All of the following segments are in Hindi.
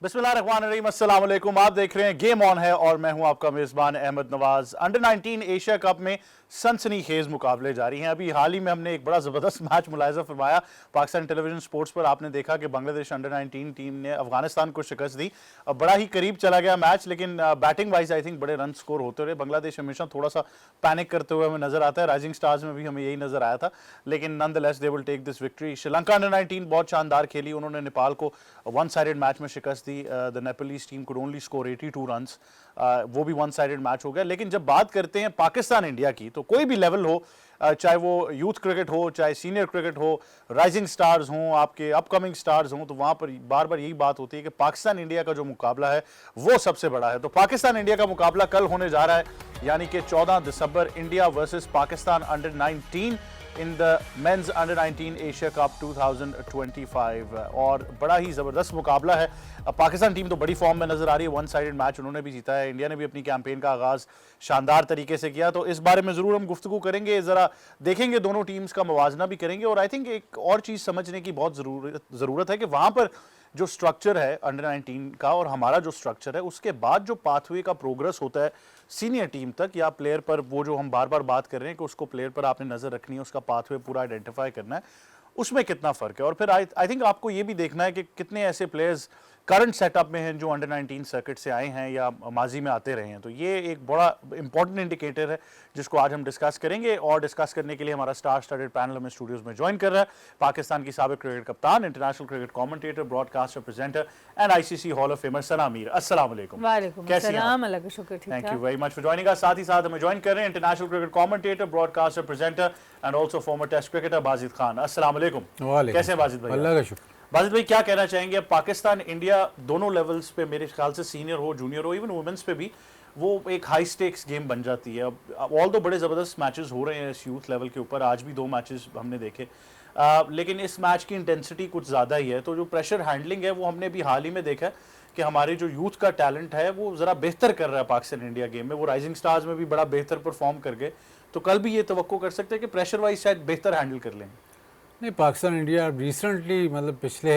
बिस्मिल्लाहिर्रहमानिर्रहीम, अस्सलाम वालेकुम। आप देख रहे हैं गेम ऑन है और मैं हूं आपका मेज़बान Ahmed Nawaz. Under 19 Asia cup में सनसनीखेज मुकाबले जारी हैं। अभी हाल ही में हमने एक बड़ा ज़बरदस्त मैच मुलाहिज़ा फरमाया पाकिस्तान टेलीविजन स्पोर्ट्स पर। आपने देखा कि बांग्लादेश अंडर 19 टीम ने अफगानिस्तान को शिकस्त दी। बड़ा ही करीब चला गया मैच, लेकिन बैटिंग वाइज आई थिंक बड़े रन स्कोर होते रहे। बांग्लादेश हमेशा थोड़ा सा पैनिक करते हुए हमें नजर आता है। राइजिंग स्टार्स में भी हमें यही नजर आया था, लेकिन nonetheless they will take this victory. Sri Lanka under 19 बहुत शानदार खेली, उन्होंने नेपाल को वन साइडेड मैच में शिकस्त दी। The Nepalese team could only score 82 runs, वो भी वन साइडेड मैच हो गया। लेकिन जब बात करते हैं पाकिस्तान इंडिया की, तो कोई भी लेवल हो, चाहे वो यूथ क्रिकेट हो, चाहे सीनियर क्रिकेट हो, राइजिंग स्टार्स हों, आपके अपकमिंग स्टार्स हों, तो वहाँ पर बार बार यही बात होती है कि पाकिस्तान इंडिया का जो मुकाबला है वो सबसे बड़ा है। तो पाकिस्तान इंडिया का मुकाबला कल होने जा रहा है, यानी कि 14 दिसंबर, India versus Pakistan under 19 in the men's under 19 Asia cup 2025। और बड़ा ही ज़बरदस्त मुकाबला है। पाकिस्तान टीम तो बड़ी फॉर्म में नजर आ रही है, वन साइडेड मैच उन्होंने भी जीता है। इंडिया ने भी अपनी कैंपेन का आगाज़ शानदार तरीके से किया, तो इस बारे में ज़रूर हम गुफ्तगू करेंगे, ज़रा देखेंगे, दोनों टीम्स का मुवाजना भी करेंगे। और आई थिंक एक और चीज़ समझने की बहुत ज़रूरत है कि वहाँ पर जो स्ट्रक्चर है अंडर 19 का और हमारा जो स्ट्रक्चर है, उसके बाद जो पाथवे का प्रोग्रेस होता है सीनियर टीम तक या प्लेयर पर, वो जो हम बार बार बात कर रहे हैं कि उसको प्लेयर पर आपने नज़र रखनी है, उसका पाथवे पूरा आइडेंटिफाई करना है, उसमें कितना फ़र्क है। और फिर आई थिंक आपको ये भी देखना है कि कितने ऐसे प्लेयर्स करंट सेटअप में हैं जो अंडर 19 सर्किट से आए हैं या माजी में आते रहे हैं। तो ये एक बड़ा इंपॉर्टेंट इंडिकेटर है जिसको आज हम डिस्कस करेंगे। और डिस्कस करने के लिए हमारा स्टार स्टडेड पैनल हमें स्टूडियोज में ज्वाइन कर रहा है पाकिस्तान की साबिक क्रिकेट कप्तान, international cricket commentator, broadcaster, presenter and ICC hall of famer Sana Mir. अस्सलाम वालेकुम। कैसे हैं आप? Thank you very much for joining us. साथ ही साथ हमें ज्वाइन कर रहे हैं international cricket commentator, broadcaster, presenter and also former test cricketer Bazid Khan. अस्सलाम वालेकुम। कैसे हैं बाजिद भाई? अल्लाह का शुक्र। बाजिद भाई, क्या कहना चाहेंगे? पाकिस्तान इंडिया दोनों लेवल्स पे, मेरे ख्याल से सीनियर हो, जूनियर हो, इवन वुमेन्स पे भी, वो एक हाई स्टेक्स गेम बन जाती है। ऑल दो बड़े ज़बरदस्त मैचेस हो रहे हैं इस यूथ लेवल के ऊपर, आज भी 2 मैचेस हमने देखे, लेकिन इस मैच की इंटेंसिटी कुछ ज़्यादा ही है। तो जो प्रेशर हैंडलिंग है वो हमने भी हाल ही में देखा है कि हमारे जो यूथ का टैलेंट है वो ज़रा बेहतर कर रहा है पाकिस्तान इंडिया गेम में। वो राइजिंग स्टार्स में भी बड़ा बेहतर परफॉर्म कर गए, तो कल भी ये तवक्को कर सकते हैं कि प्रेशर वाइज शायद बेहतर हैंडल कर लेंगे। नहीं, पाकिस्तान इंडिया रिसेंटली, मतलब पिछले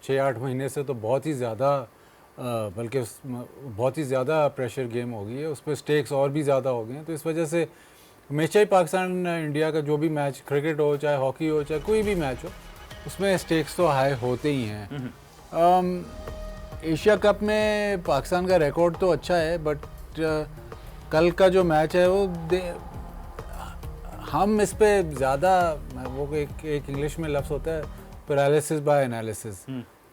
6-8 महीने से तो बहुत ही ज़्यादा, बल्कि बहुत ही ज़्यादा प्रेशर गेम हो गई है, उस पर स्टेक्स और भी ज़्यादा हो गए हैं। तो इस वजह से हमेशा ही पाकिस्तान इंडिया का जो भी मैच, क्रिकेट हो, चाहे हॉकी हो, चाहे कोई भी मैच हो, उसमें स्टेक्स तो हाई होते ही हैं। एशिया कप में पाकिस्तान का रिकॉर्ड तो अच्छा है, बट कल का जो मैच है वो हम इस पे ज़्यादा, वो एक इंग्लिश में लफ्ज़ होता है पैरालिसिस बाय एनालिसिस।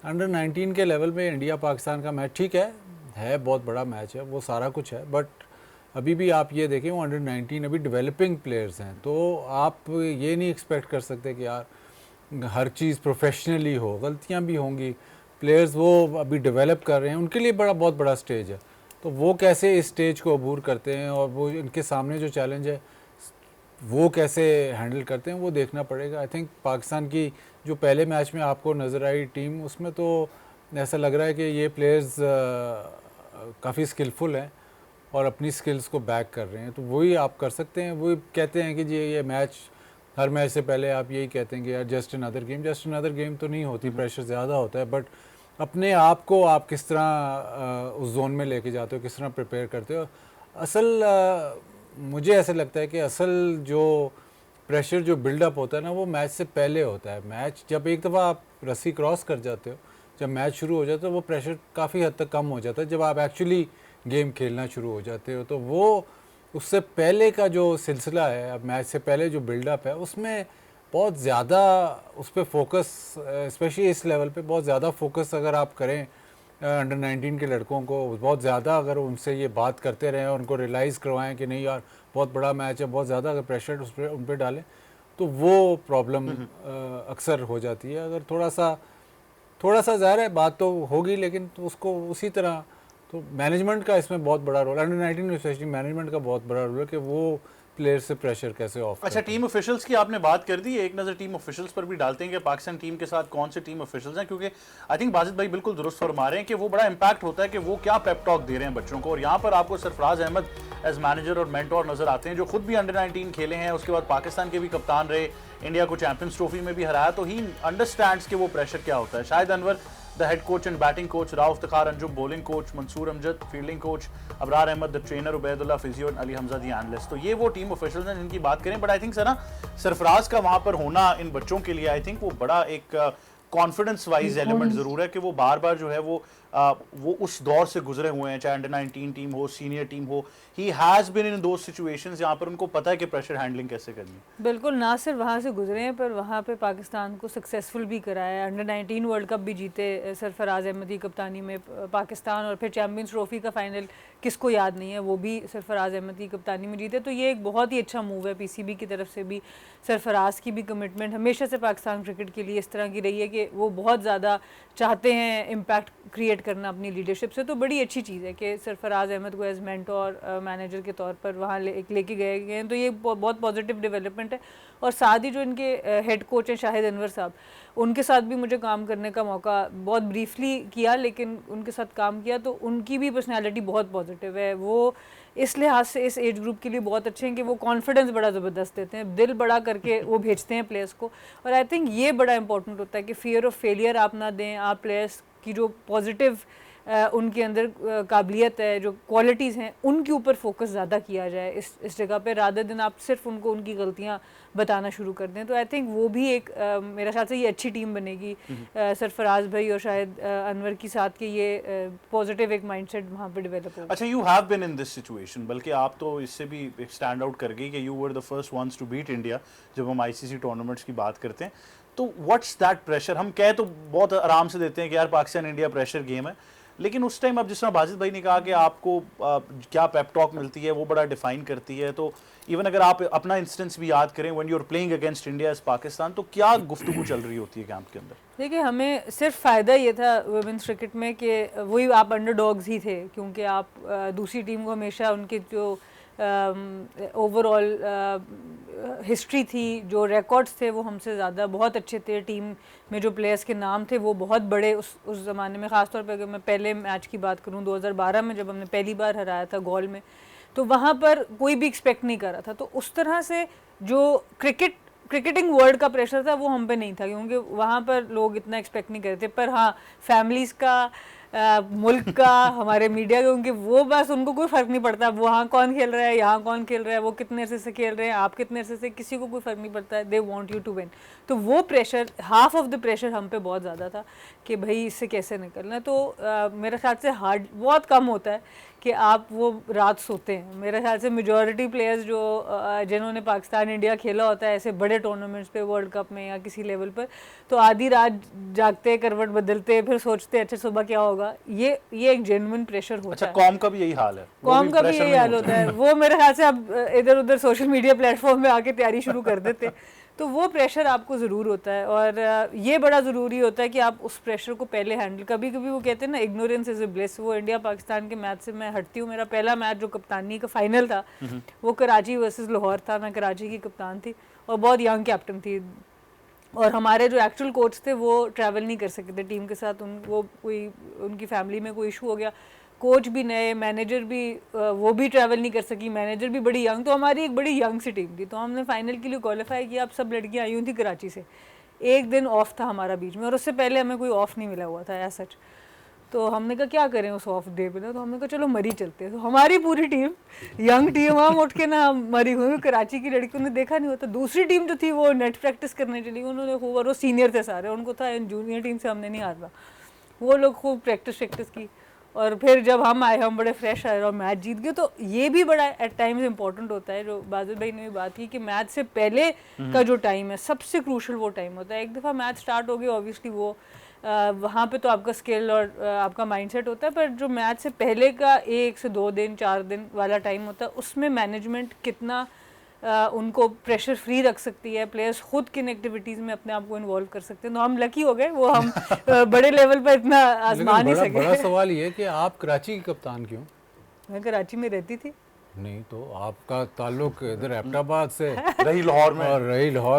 अंडर 19 के लेवल में इंडिया पाकिस्तान का मैच ठीक है बहुत बड़ा मैच है, वो सारा कुछ है, बट अभी भी आप ये देखें वो अंडर 19 अभी डेवलपिंग प्लेयर्स हैं। तो आप ये नहीं एक्सपेक्ट कर सकते कि यार हर चीज़ प्रोफेशनली हो, गलतियाँ भी होंगी, प्लेयर्स वो अभी डेवलप कर रहे हैं, उनके लिए बहुत बड़ा स्टेज है। तो वो कैसे इस स्टेज को अबूर करते हैं और वो इनके सामने जो चैलेंज है वो कैसे हैंडल करते हैं, वो देखना पड़ेगा। आई थिंक पाकिस्तान की जो पहले मैच में आपको नज़र आई टीम, उसमें तो ऐसा लग रहा है कि ये प्लेयर्स काफ़ी स्किलफुल हैं और अपनी स्किल्स को बैक कर रहे हैं। तो वही आप कर सकते हैं। वही कहते हैं कि जी ये मैच, हर मैच से पहले आप यही कहते हैं कि यार जस्ट अनदर गेम तो नहीं होती, प्रेशर ज़्यादा होता है, बट अपने आप को आप किस तरह उस जोन में लेके जाते हो, किस तरह प्रिपेयर करते हो। असल मुझे ऐसा लगता है कि असल जो प्रेशर जो बिल्डअप होता है ना, वो मैच से पहले होता है। मैच जब एक दफ़ा आप रस्सी क्रॉस कर जाते हो, जब मैच शुरू हो जाता है, वो प्रेशर काफ़ी हद तक कम हो जाता है जब आप एक्चुअली गेम खेलना शुरू हो जाते हो। तो वो उससे पहले का जो सिलसिला है, अब मैच से पहले जो बिल्डअप है, उसमें बहुत ज़्यादा उस पर फोकस, स्पेशली इस लेवल पे बहुत ज़्यादा फोकस अगर आप करें अंडर 19 के लड़कों को, बहुत ज़्यादा अगर उनसे ये बात करते रहें और उनको रियलाइज़ करवाएं कि नहीं यार बहुत बड़ा मैच है, बहुत ज़्यादा अगर प्रेशर उन पर डालें, तो वो प्रॉब्लम अक्सर हो जाती है। अगर थोड़ा सा ज़ाहिर है बात तो होगी, लेकिन तो उसको उसी तरह, तो मैनेजमेंट का इसमें बहुत बड़ा रोल, अंडर 19 में स्पेशली मैनेजमेंट का बहुत बड़ा रोल है कि वो प्लेयर से प्रेशर कैसे ऑफ। अच्छा, टीम ऑफिशियल्स की आपने बात कर दी, एक नज़र टीम ऑफिशियल्स पर भी डालते हैं कि पाकिस्तान टीम के साथ कौन से टीम ऑफिशियल्स हैं, क्योंकि आई थिंक बाजिद भाई बिल्कुल दुरुस्त फरमा रहे हैं कि वो बड़ा इंपैक्ट होता है कि वो क्या पेप टॉक दे रहे हैं बच्चों को। और यहाँ पर आपको सरफराज अहमद एज मैनेजर और मेंटोर नजर आते हैं, जो खुद भी अंडर 19 खेले हैं, उसके बाद पाकिस्तान के भी कप्तान रहे, इंडिया को चैंपियंस ट्रॉफी में भी हराया, तो ही अंडरस्टैंड्स कि वो प्रेशर क्या होता है। शायद Anwar the head coach and batting coach, Rauf Takhar Anjum bowling coach, Mansoor Amjad fielding coach, Abrar Ahmed the trainer, Ubaidullah physio and Ali Hamza the analyst. तो ये वो टीम ऑफिशियल्स हैं जिनकी बात करें, बट आई थिंक सर ना सरफराज का वहाँ पर होना इन बच्चों के लिए आई थिंक वो बड़ा एक कॉन्फिडेंस वाइज एलिमेंट जरूर है कि वो बार बार जो है वो उस दौर से गुजरे हुए हैं, चाहे अंडर 19 टीम हो, सीनियर टीम हो, he has been in those situations जहां पर उनको पता है कि प्रेशर हैंडलिंग कैसे करनी है। बिल्कुल, ना सिर्फ वहाँ से गुजरे हैं पर वहाँ पे पाकिस्तान को सक्सेसफुल भी कराया। अंडर 19 वर्ल्ड कप भी जीते सरफराज अहमद की कप्तानी में पाकिस्तान, और फिर चैम्पियंस ट्रॉफी का फाइनल किसको याद नहीं है, वो भी सरफराज अहमद की कप्तानी में जीते। तो ये एक बहुत ही अच्छा मूव है पीसीबी की तरफ से भी। सरफराज की भी कमिटमेंट हमेशा से पाकिस्तान क्रिकेट के लिए इस तरह की रही है कि वो बहुत ज़्यादा चाहते हैं इम्पैक्ट क्रिएट करना अपनी लीडरशिप से। तो बड़ी अच्छी चीज़ है कि सरफराज अहमद को एज मेंटोर मैनेजर के तौर पर वहाँ लेके गए हैं, तो ये बहुत पॉजिटिव डेवलपमेंट है। और साथ ही जो इनके हेड कोच हैं शाहिद अनवर साहब, उनके साथ भी मुझे काम करने का मौका बहुत ब्रीफली किया, लेकिन उनके साथ काम किया तो उनकी भी पर्सनैलिटी बहुत पॉजिटिव है। वो इस लिहाज से इस एज ग्रुप के लिए बहुत अच्छे हैं कि वो कॉन्फिडेंस बड़ा ज़बरदस्त देते हैं, दिल बड़ा करके वो भेजते हैं प्लेयर्स को। और आई थिंक ये बड़ा इंपॉर्टेंट होता है कि फियर ऑफ फेलियर आप ना दें, आप प्लेयर्स की जो पॉजिटिव उनके अंदर काबिलियत है, जो क्वालिटीज़ हैं, उनके ऊपर फोकस ज़्यादा किया जाए इस जगह पे, रादर दिन आप सिर्फ उनको उनकी गलतियां बताना शुरू कर दें। तो आई थिंक वो भी एक मेरे ख्याल से ये अच्छी टीम बनेगी सरफराज भाई और शायद अनवर की साथ के ये पॉजिटिव एक माइंडसेट वहाँ पे डेवलप होगा। अच्छा, you have been in this situation, बल्कि आप तो इससे भी एक स्टैंड आउट कर गई कि you were the first ones to beat India जब हम आईसीसी टूर्नामेंट्स की बात करते हैं। तो व्हाट्स दैट प्रेशर? हम कह तो बहुत आराम से देते हैं कि यार पाकिस्तान इंडिया प्रेशर गेम है, लेकिन उस टाइम अब जिस तरह बाजिद भाई ने कहा कि आपको क्या पेप टॉक मिलती है वो बड़ा डिफाइन करती है। तो इवन अगर आप अपना इंस्टेंस भी याद करें when you are playing against India as Pakistan, तो क्या गुफ्तगू चल रही होती है कैंप के अंदर? देखिए, हमें सिर्फ फ़ायदा ये था वुमेन्स क्रिकेट में कि वही आप अंडरडॉग्स ही थे, क्योंकि आप दूसरी टीम को हमेशा उनके जो ओवरऑल हिस्ट्री थी, जो रिकॉर्ड्स थे, वो हमसे ज़्यादा बहुत अच्छे थे। टीम में जो प्लेयर्स के नाम थे वो बहुत बड़े उस ज़माने में। ख़ास तौर पे अगर मैं पहले मैच की बात करूं 2012 में जब हमने पहली बार हराया था गोल में, तो वहाँ पर कोई भी एक्सपेक्ट नहीं कर रहा था। तो उस तरह से जो क्रिकेटिंग वर्ल्ड का प्रेशर था वो हम पे नहीं था, क्योंकि वहाँ पर लोग इतना एक्सपेक्ट नहीं कर रहे थे। पर हाँ, फैमिलीज़ का, मुल्क का, हमारे मीडिया का, क्योंकि वो बस उनको कोई फ़र्क नहीं पड़ता वहाँ कौन खेल रहा है, यहाँ कौन खेल रहा है, वो कितने अरसे से खेल रहे हैं, आप कितने अरसे से, किसी को कोई फ़र्क नहीं पड़ता है। They want you to win. तो वो pressure, half of the pressure हम पे बहुत ज़्यादा था कि भाई इससे कैसे निकलना है। तो मेरे ख्याल से हार्ड बहुत कम होता है कि आप वो रात सोते हैं। मेरे ख्याल से मेजॉरिटी प्लेयर्स जो जिन्होंने पाकिस्तान इंडिया खेला होता है ऐसे बड़े टूर्नामेंट्स पे, वर्ल्ड कप में या किसी लेवल पर, तो आधी रात जागते, करवट बदलते, फिर सोचते अच्छा सुबह क्या होगा। ये एक जेन्युइन प्रेशर होता है। कॉम का भी यही हाल है, कॉम का भी यही हाल होता है। वो मेरे ख्याल से अब इधर उधर सोशल मीडिया प्लेटफॉर्म में आके तैयारी शुरू कर देते। तो वो प्रेशर आपको ज़रूर होता है, और ये बड़ा ज़रूरी होता है कि आप उस प्रेशर को पहले हैंडल। कभी कभी वो कहते हैं ना, इग्नोरेंस इज़ अ ब्लिस। वो इंडिया पाकिस्तान के मैच से मैं हटती हूँ। मेरा पहला मैच जो कप्तानी का फाइनल था वो कराची वर्सेस लाहौर था। मैं कराची की कप्तान थी और बहुत यंग कैप्टन थी, और हमारे जो एक्चुअल कोच थे वो ट्रैवल नहीं कर सके थे टीम के साथ। उनकी फैमिली में कोई इशू हो गया, कोच भी नए, मैनेजर भी, वो भी ट्रैवल नहीं कर सकी, मैनेजर भी बड़ी यंग। तो हमारी एक बड़ी यंग सी टीम थी। तो हमने फाइनल के लिए क्वालिफाई किया। अब सब लड़कियां आई हुई थी कराची से, एक दिन ऑफ था हमारा बीच में, और उससे पहले हमें कोई ऑफ नहीं मिला हुआ था एज सच। तो हमने कहा क्या करें उस ऑफ डे पे ना, तो हमने कहा चलो मरी चलते हैं। तो हमारी पूरी टीम, यंग टीम, हम उठ के ना मरी हुई। कराची की लड़कियों ने देखा नहीं होता। दूसरी टीम जो थी वो नेट प्रैक्टिस करने चली, उन्होंने खूब, और वो सीनियर थे सारे, उनको था जूनियर टीम से हमने नहीं हारा। वो लोग खूब प्रैक्टिस की, और फिर जब हम आए, हम बड़े फ्रेश आए और मैच जीत गए। तो ये भी बड़ा एट टाइम्स इंपॉर्टेंट होता है, जो बाजिद भाई ने भी बात की कि मैच से पहले का जो टाइम है सबसे क्रूशल वो टाइम होता है। एक दफ़ा मैच स्टार्ट हो गया, ऑब्वियसली वो वहाँ पे तो आपका स्किल और आपका माइंडसेट होता है, पर जो मैच से पहले का 1 से 2 दिन 4 दिन वाला टाइम होता है, उसमें मैनेजमेंट कितना उनको प्रेशर फ्री रख सकती है, प्लेयर्स खुद किन एक्टिविटीज़ में अपने आप को इन्वॉल्व कर सकते हैं। तो हम लकी हो गए, वो हम बड़े लेवल पर इतना आजमा नहीं सके। बड़ा सवाल ये है कि आप कराची की कप्तान क्यों? मैं कराची में रहती थी। नहीं, तो आपका ताल्लुक इधर एबटाबाद से रही लाहौर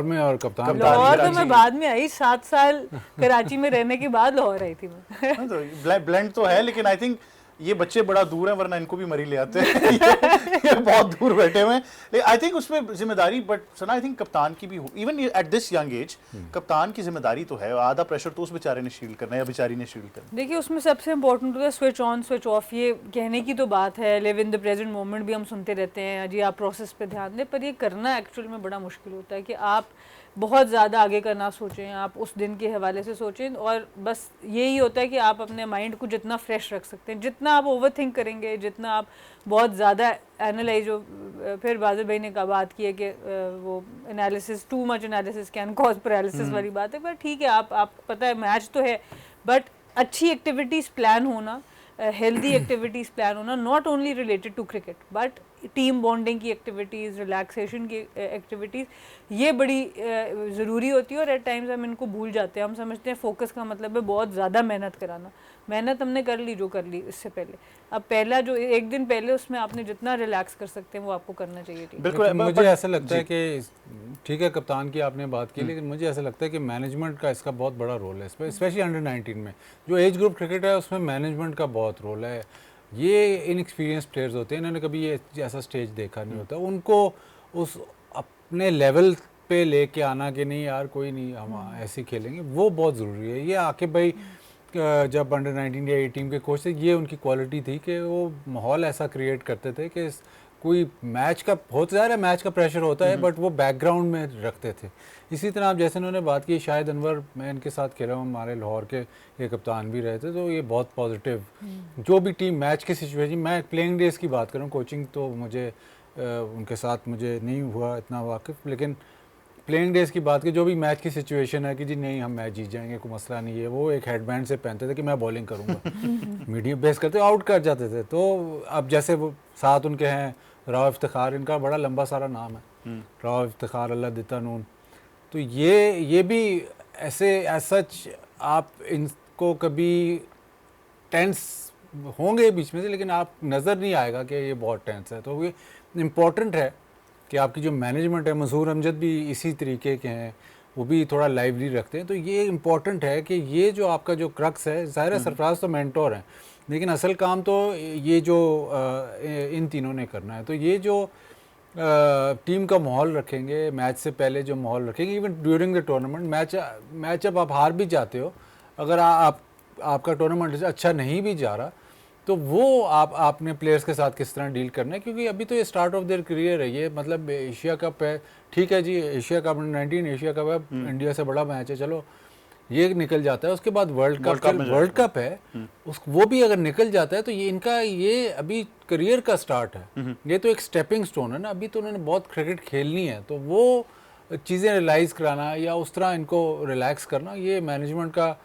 में, और कप्तान लाहौर तो मैं बाद में आई, 7 साल कराची में रहने के बाद लाहौर आई थी मैं। तो ब्लेंड तो है, लेकिन आई थिंक ये बच्चे बड़ा दूर हैं, वरना इनको भी मरी ले आते हैं। ये बहुत दूर बैठे हुए हैं, लेकिन आई थिंक उसमें जिम्मेदारी, बट सना आई थिंक कप्तान की भी, even at this young age कप्तान की जिम्मेदारी तो है, आधा प्रेशर तो उस बेचारे ने शील्ड करना है या बेचारी ने शील्ड करना है। देखिए उसमें सबसे इम्पोर्टेंट होता है स्विच ऑन स्विच ऑफ। ये कहने की तो बात है, live in the present moment भी हम सुनते रहते हैं जी, आप प्रोसेस पे ध्यान दें, पर ये करना एक्चुअल में बड़ा मुश्किल होता है कि आप बहुत ज़्यादा आगे का ना सोचें, आप उस दिन के हवाले से सोचें, और बस यही होता है कि आप अपने माइंड को जितना फ्रेश रख सकते हैं, जितना आप ओवर थिंक करेंगे, जितना आप बहुत ज़्यादा एनालाइज, जो फिर बादल भाई ने बात की है कि वो analysis, too much analysis can cause paralysis वाली बात है, पर ठीक है, आप पता है मैच तो है, बट अच्छी एक्टिविटीज़ प्लान होना, हेल्दी एक्टिविटीज़ प्लान होना, not only related to cricket but team bonding की एक्टिविटीज़, रिलैक्सेशन की एक्टिविटीज़, ये बड़ी ज़रूरी होती है। और एट टाइम्स हम इनको भूल जाते हैं, हम समझते हैं फोकस का मतलब है बहुत ज़्यादा मेहनत कराना। मेहनत हमने कर ली जो कर ली इससे पहले, अब पहला जो एक दिन पहले उसमें आपने जितना रिलैक्स कर सकते हैं वो आपको करना चाहिए। बिल्कुल, मुझे ऐसा लगता है कि ठीक है कप्तान की आपने बात की, लेकिन मुझे ऐसा लगता है कि मैनेजमेंट का इसका बहुत बड़ा रोल है इस पर, स्पेशली अंडर 19 में जो एज ग्रुप क्रिकेट है उसमें मैनेजमेंट का बहुत रोल है। ये इनएक्सपीरियंस प्लेयर्स होते हैं, इन्होंने कभी ये ऐसा स्टेज देखा नहीं होता, उनको उस अपने लेवल पे लेके आना कि नहीं यार कोई नहीं हम ऐसे खेलेंगे, वो बहुत ज़रूरी है। ये आकिब भाई जब अंडर 19 या 18 के कोच थे, ये उनकी क्वालिटी थी कि वो माहौल ऐसा क्रिएट करते थे कि कोई मैच का बहुत ज़्यादा मैच का प्रेशर होता है बट वो बैकग्राउंड में रखते थे। इसी तरह आप जैसे उन्होंने बात की शाहिद अनवर, मैं इनके साथ खेला हूँ, हमारे लाहौर के ये कप्तान भी रहे थे, तो ये बहुत पॉजिटिव, जो भी टीम मैच की सिचुएशन, मैं प्लेइंग डेज की बात करूँ, कोचिंग तो मुझे उनके साथ मुझे नहीं हुआ इतना वाकिफ़, लेकिन प्लेइंग डेज की बात की, जो भी मैच की सिचुएशन है कि जी नहीं हम मैच जीत जाएंगे, कोई मसला नहीं है, वो एक हेडबैंड से पहनते थे कि मैं बॉलिंग करूँगा मीडियम बेस करते आउट कर जाते थे। तो अब जैसे वो साथ उनके हैं राव इफ्तिखार, इनका बड़ा लंबा सारा नाम है, राव इफ्तिखार अल्लाह दिता नून, तो ये भी ऐसे सच आप इनको कभी टेंस होंगे बीच में से, लेकिन आप नज़र नहीं आएगा कि ये बहुत टेंस है। तो ये इम्पॉर्टेंट है कि आपकी जो मैनेजमेंट है, मसूर अमजद भी इसी तरीके के हैं, वो भी थोड़ा लाइवली रखते हैं, तो ये इम्पॉर्टेंट है कि ये जो आपका जो क्रक्स है, ज़ाहिर है सरफराज तो मेंटोर हैं, लेकिन असल काम तो ये जो इन तीनों ने करना है। तो ये जो टीम का माहौल रखेंगे, मैच से पहले जो माहौल रखेंगे, even during the tournament, match अब आप हार भी जाते हो, अगर आपका टूर्नामेंट अच्छा नहीं भी जा रहा, तो वो आपने प्लेयर्स के साथ किस तरह डील करना है, क्योंकि अभी तो ये स्टार्ट ऑफ देयर करियर है, ये मतलब एशिया कप है, ठीक है जी, एशिया कप 19 एशिया कप है, इंडिया से बड़ा मैच है, चलो ये निकल जाता है, उसके बाद वर्ल्ड कप है, वो भी अगर निकल जाता है तो ये इनका ये अभी करियर का स्टार्ट है, ये तो एक स्टेपिंग स्टोन है ना, अभी तो उन्होंने बहुत क्रिकेट खेलनी है, तो वो चीज़ें रियलाइज़ कराना या उस तरह इनको रिलैक्स करना, ये मैनेजमेंट का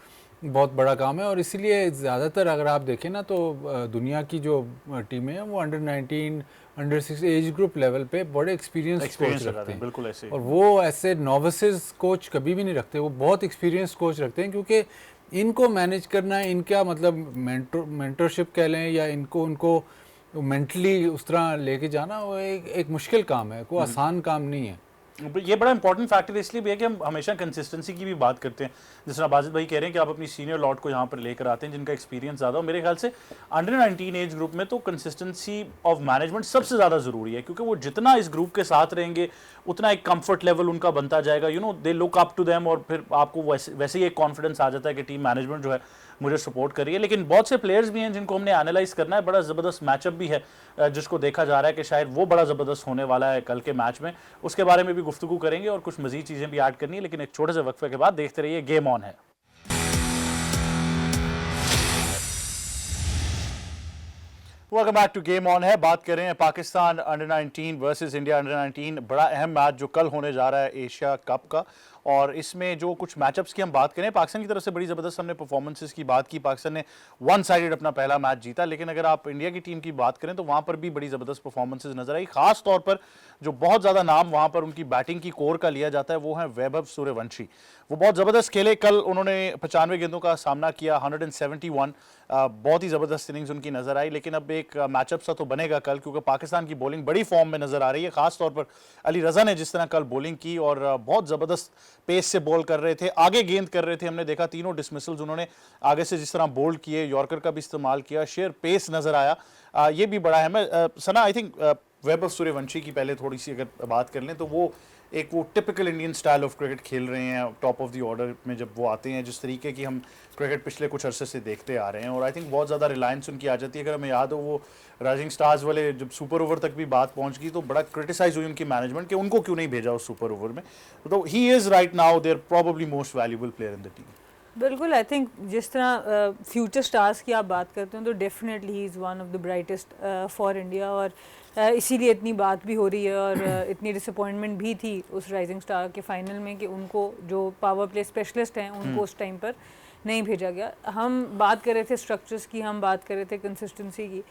बहुत बड़ा काम है। और इसीलिए ज़्यादातर अगर आप देखें ना तो दुनिया की जो टीमें हैं वो under 19 under 6 age group level पे बड़े एक्सपीरियंस कोच रखते हैं, बिल्कुल ऐसे, हाँ। और वो ऐसे नोविसेस कोच कभी भी नहीं रखते, वो बहुत एक्सपीरियंस कोच रखते हैं, क्योंकि इनको मैनेज करना है, इनका मतलब मेंटरशिप कह लें या उनको मेंटली उस तरह लेके जाना, वो एक मुश्किल काम है, कोई आसान काम नहीं है। ये बड़ा इंपॉर्टेंट फैक्टर इसलिए भी है कि हम हमेशा कंसिस्टेंसी की भी बात करते हैं, जिस तरह बाजिद भाई कह रहे हैं कि आप अपनी सीनियर लॉट को यहाँ पर लेकर आते हैं जिनका एक्सपीरियंस ज़्यादा हो। मेरे ख्याल से अंडर 19 एज ग्रुप में तो कंसिस्टेंसी ऑफ मैनेजमेंट सबसे ज़्यादा ज़रूरी है, क्योंकि वो जितना इस ग्रुप के साथ रहेंगे उतना एक कंफर्ट लेवल उनका बनता जाएगा, you know they look up to them, और फिर आपको वैसे ही एक कॉन्फिडेंस आ जाता है कि टीम मैनेजमेंट जो है मुझे सपोर्ट कर रही है। लेकिन बहुत से प्लेयर्स भी हैं जिनको हमने एनालाइज करना है, बड़ा ज़बरदस्त मैचअप भी है जिसको देखा जा रहा है कि शायद वो बड़ा ज़बरदस्त होने वाला है कल के मैच में, उसके बारे में भी गुफ्तगू करेंगे और कुछ मज़ीद चीज़ें भी ऐड करनी है, लेकिन एक छोटे से वक्फे के बाद देखते रहिए गेम ऑन है। Welcome back to game on है। बात कर रहे हैं Pakistan under 19 versus India under 19, बड़ा अहम मैच जो कल होने जा रहा है एशिया कप का, और इसमें जो कुछ मैचअप्स की हम बात करें, पाकिस्तान की तरफ से बड़ी ज़बरदस्त हमने परफॉर्मेंसेस की बात की, पाकिस्तान ने वन साइडेड अपना पहला मैच जीता, लेकिन अगर आप इंडिया की टीम की बात करें तो वहाँ पर भी बड़ी ज़बरदस्त परफॉर्मेंसेस नजर आई। खास तौर पर जो बहुत ज़्यादा नाम वहाँ पर उनकी बैटिंग की कोर का लिया जाता है वो है वैभव सूर्यवंशी। वो बहुत ज़बरदस्त खेले कल, उन्होंने 95 गेंदों का सामना किया, 171, बहुत ही ज़बरदस्त इनिंग्स उनकी नज़र आई। लेकिन अब एक मैचअप सा तो बनेगा कल, क्योंकि पाकिस्तान की बॉलिंग बड़ी फॉर्म में नज़र आ रही है, खास तौर पर अली रज़ा ने जिस तरह कल बॉलिंग की और बहुत ज़बरदस्त पेस से बॉल कर रहे थे, आगे गेंद कर रहे थे। हमने देखा तीनों डिसमिसल्स उन्होंने आगे से जिस तरह बोल्ड किए, यॉर्कर का भी इस्तेमाल किया, शेयर पेस नजर आया। ये भी बड़ा है। मैं सना आई थिंक वैभव सूर्यवंशी की पहले थोड़ी सी अगर बात कर लें तो वो typical Indian style of cricket खेल रहे हैं टॉप ऑफ द ऑर्डर में जब वो आते हैं, जिस तरीके की हम क्रिकेट पिछले कुछ अरसे से देखते आ रहे हैं। और आई थिंक बहुत ज़्यादा रिलायंस उनकी आ जाती है। अगर हमें याद हो वो राइजिंग स्टार्स वाले जब सुपर ओवर तक भी बात पहुंच गई तो बड़ा क्रिटिसाइज हुई उनकी मैनेजमेंट कि उनको क्यों नहीं भेजा उस सुपर ओवर में। तो he is right now their probably most valuable player in the team. बिल्कुल, आई थिंक जिस तरह फ्यूचर स्टार्स की आप बात करते हैं तो definitely he is one of the brightest for India, और इसीलिए इतनी बात भी हो रही है और इतनी डिसअपॉइंटमेंट भी थी उस राइजिंग स्टार के फाइनल में कि उनको जो पावर प्ले स्पेशलिस्ट हैं उनको उस टाइम पर नहीं भेजा गया। हम बात कर रहे थे स्ट्रक्चर्स की, हम बात कर रहे थे कंसिस्टेंसी की।